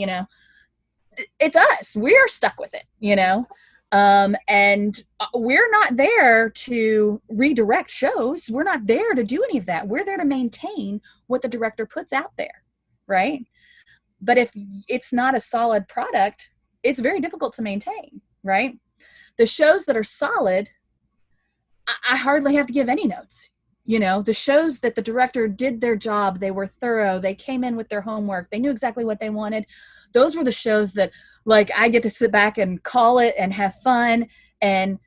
[SPEAKER 2] it's us. We're stuck with it, and we're not there to redirect shows. We're not there to do any of that. We're there to maintain what the director puts out there, right? But if it's not a solid product, it's very difficult to maintain, right? The shows that are solid, I hardly have to give any notes. The shows that the director did their job, they were thorough, they came in with their homework, they knew exactly what they wanted. Those were the shows that, like, I get to sit back and call it and have fun and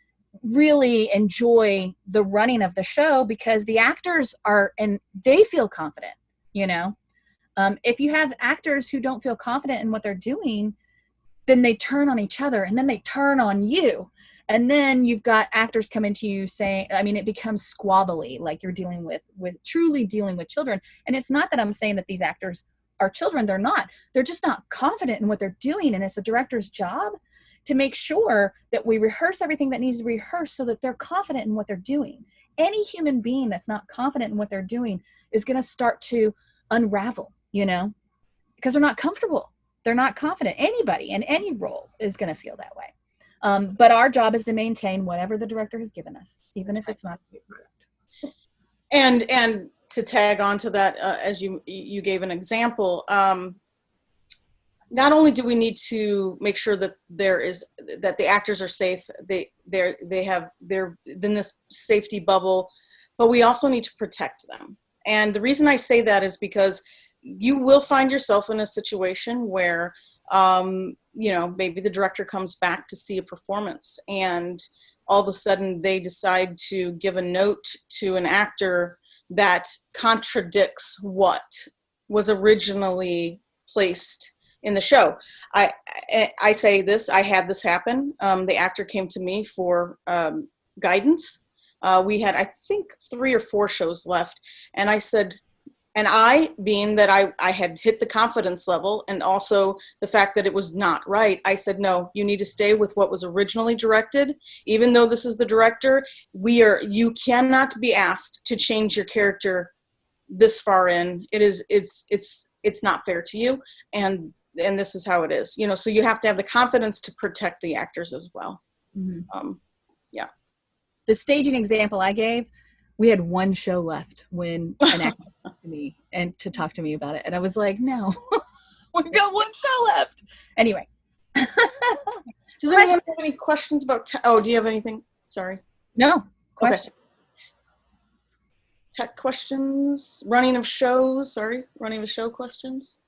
[SPEAKER 2] really enjoy the running of the show, because the actors and they feel confident, If you have actors who don't feel confident in what they're doing, then they turn on each other, and then they turn on you. And then you've got actors coming to you saying, it becomes squabbly, like you're dealing with truly dealing with children. And it's not that I'm saying that these actors are children. They're not. They're just not confident in what they're doing. And it's a director's job to make sure that we rehearse everything that needs to be rehearsed so that they're confident in what they're doing. Any human being that's not confident in what they're doing is going to start to unravel, because they're not comfortable. They're not confident. Anybody in any role is going to feel that way. But our job is to maintain whatever the director has given us, even if it's not a good product.
[SPEAKER 1] And to tag on to that, as you gave an example, not only do we need to make sure that that the actors are safe, they're in this safety bubble, but we also need to protect them. And the reason I say that is because you will find yourself in a situation where maybe the director comes back to see a performance, and all of a sudden they decide to give a note to an actor that contradicts what was originally placed in the show. I say this, I had this happen. The actor came to me for guidance. We had, I think, 3 or 4 shows left, and I said, and being that I had hit the confidence level, and also the fact that it was not right, I said, no, you need to stay with what was originally directed. Even though this is the director, you cannot be asked to change your character this far in. It's not fair to you, and this is how it is. So you have to have the confidence to protect the actors as well.
[SPEAKER 2] Mm-hmm.
[SPEAKER 1] Yeah.
[SPEAKER 2] The staging example I gave, we had 1 show left when an actor came to me and to talk to me about it. And I was like, no, we've got 1 show left. Anyway.
[SPEAKER 1] Does anyone have any questions about do you have anything? Sorry.
[SPEAKER 2] No. Question.
[SPEAKER 1] Okay. Tech questions? Running of show questions?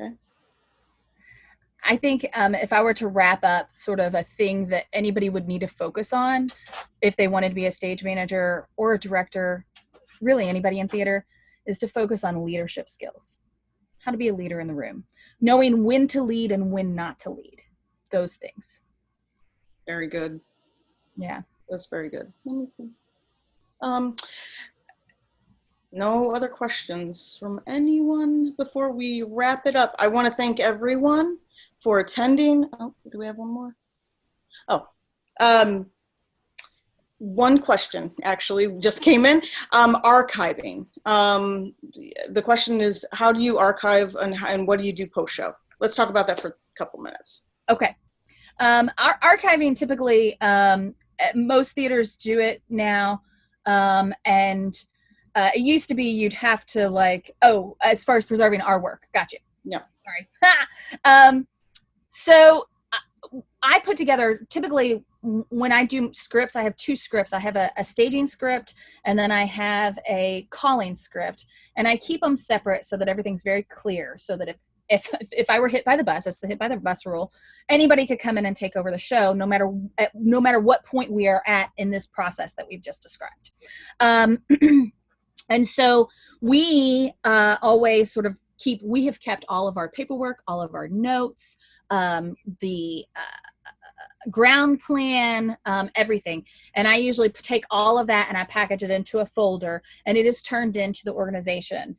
[SPEAKER 1] Okay.
[SPEAKER 2] I think if I were to wrap up sort of a thing that anybody would need to focus on if they wanted to be a stage manager or a director, really anybody in theater, is to focus on leadership skills. how to be a leader in the room, knowing when to lead and when not to lead, those things.
[SPEAKER 1] Very good.
[SPEAKER 2] Yeah.
[SPEAKER 1] That's very good. Let me see. No other questions from anyone before we wrap it up. I want to thank everyone for attending. Oh, do we have one more? Oh, one question actually just came in. Archiving. The question is, how do you archive and what do you do post-show? Let's talk about that for a couple minutes.
[SPEAKER 2] Okay. Archiving typically, most theaters do it now. And it used to be you'd have to like, oh, as far as preserving our work. Gotcha.
[SPEAKER 1] Yeah.
[SPEAKER 2] Sorry. So I put together, typically when I do scripts, I have two scripts. I have a staging script, and then I have a calling script, and I keep them separate so that everything's very clear, so that if I were hit by the bus, that's the hit by the bus rule, anybody could come in and take over the show, no matter what point we are at in this process that we've just described. And so we always sort of we have kept all of our paperwork, all of our notes, the ground plan, everything. And I usually take all of that and I package it into a folder, and it is turned into the organization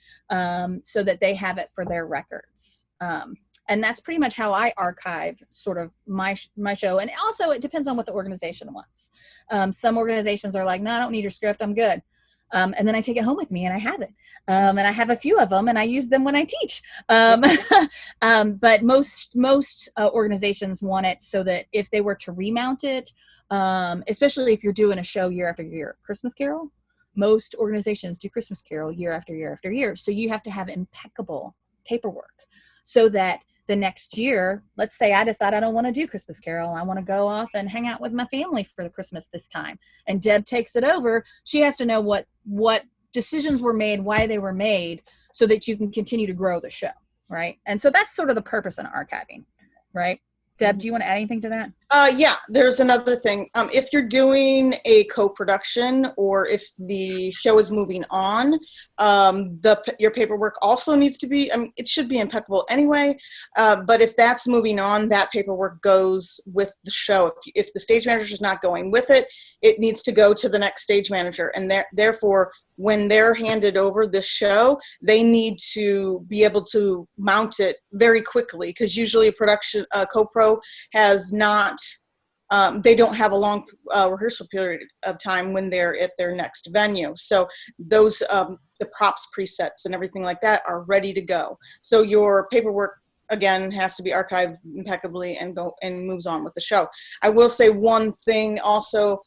[SPEAKER 2] so that they have it for their records. And that's pretty much how I archive sort of my show. And also it depends on what the organization wants. Some organizations are like, no, I don't need your script, I'm good. And then I take it home with me and I have it. And I have a few of them and I use them when I teach. But most organizations want it so that if they were to remount it, especially if you're doing a show year after year, Christmas Carol, most organizations do Christmas Carol year after year after year. So you have to have impeccable paperwork so that the next year, let's say I decide I don't want to do Christmas Carol. I want to go off and hang out with my family for the Christmas this time. And Deb takes it over. She has to know what decisions were made, why they were made, so that you can continue to grow the show, right? And so that's sort of the purpose in archiving, right? Deb, do you want to add anything to that?
[SPEAKER 1] Yeah, there's another thing. If you're doing a co-production or if the show is moving on, your paperwork also needs to be, it should be impeccable anyway, but if that's moving on, that paperwork goes with the show. If the stage manager is not going with it, it needs to go to the next stage manager, and therefore, when they're handed over this show, they need to be able to mount it very quickly, because usually a production co-pro has not, they don't have a long rehearsal period of time when they're at their next venue. So those, the props presets and everything like that are ready to go. So your paperwork, again, has to be archived impeccably and moves on with the show. I will say one thing also,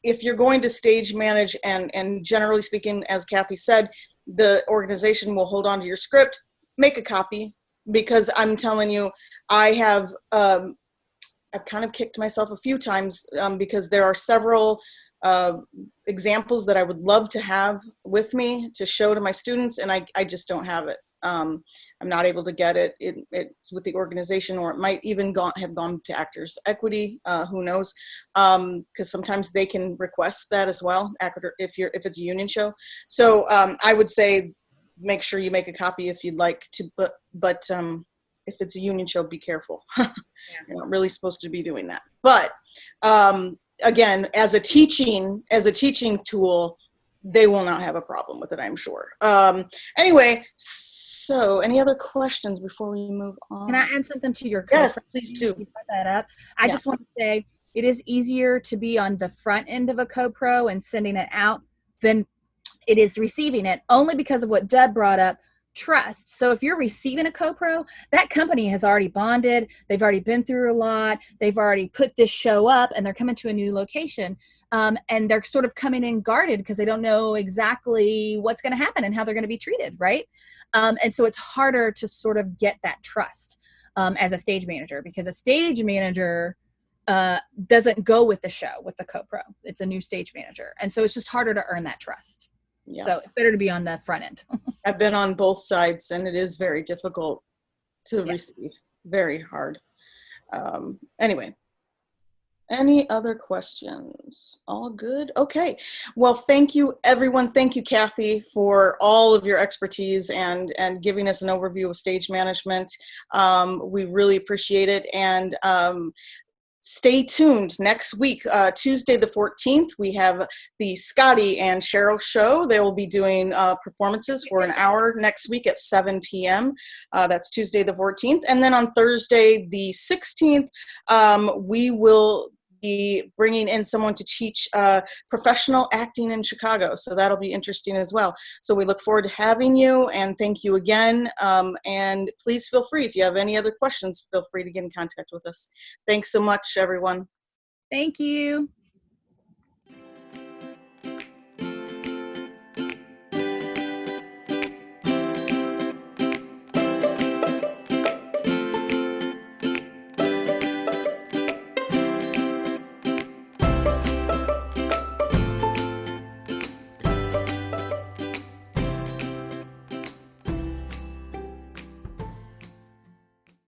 [SPEAKER 1] if you're going to stage manage, and generally speaking, as Kathy said, the organization will hold on to your script, make a copy, because I'm telling you, I've kind of kicked myself a few times because there are several examples that I would love to have with me to show to my students, and I just don't have it. I'm not able to get it. It's with the organization, or it might even have gone to Actors Equity. Who knows? Because sometimes they can request that as well, if it's a union show. So I would say make sure you make a copy if you'd like to, but if it's a union show, be careful. You're not really supposed to be doing that. But again, as a teaching tool, they will not have a problem with it, I'm sure. Anyway. So, any other questions before we move on?
[SPEAKER 2] Can I add something to your
[SPEAKER 1] Yes, please do.
[SPEAKER 2] You brought that up. I just want to say it is easier to be on the front end of a co-pro and sending it out than it is receiving it, only because of what Deb brought up, trust. So if you're receiving a co-pro, that company has already bonded, they've already been through a lot, they've already put this show up, and they're coming to a new location. And they're sort of coming in guarded because they don't know exactly what's going to happen and how they're going to be treated, right? And so it's harder to sort of get that trust as a stage manager, because a stage manager doesn't go with the show with the co-pro. It's a new stage manager. And so it's just harder to earn that trust. Yeah. So it's better to be on the front end.
[SPEAKER 1] I've been on both sides, and it is very difficult to receive. Very hard. Anyway, Any other questions? All good? Okay. Well, thank you, everyone. Thank you, Kathy, for all of your expertise and giving us an overview of stage management. We really appreciate it. And stay tuned. Next week, Tuesday the 14th, we have the Scotty and Cheryl show. They will be doing performances for an hour next week at 7 p.m. That's Tuesday the 14th. And then on Thursday the 16th, we will be bringing in someone to teach professional acting in Chicago. So that'll be interesting as well. So we look forward to having you, and thank you again. And please feel free, if you have any other questions, feel free to get in contact with us. Thanks so much, everyone.
[SPEAKER 2] Thank you.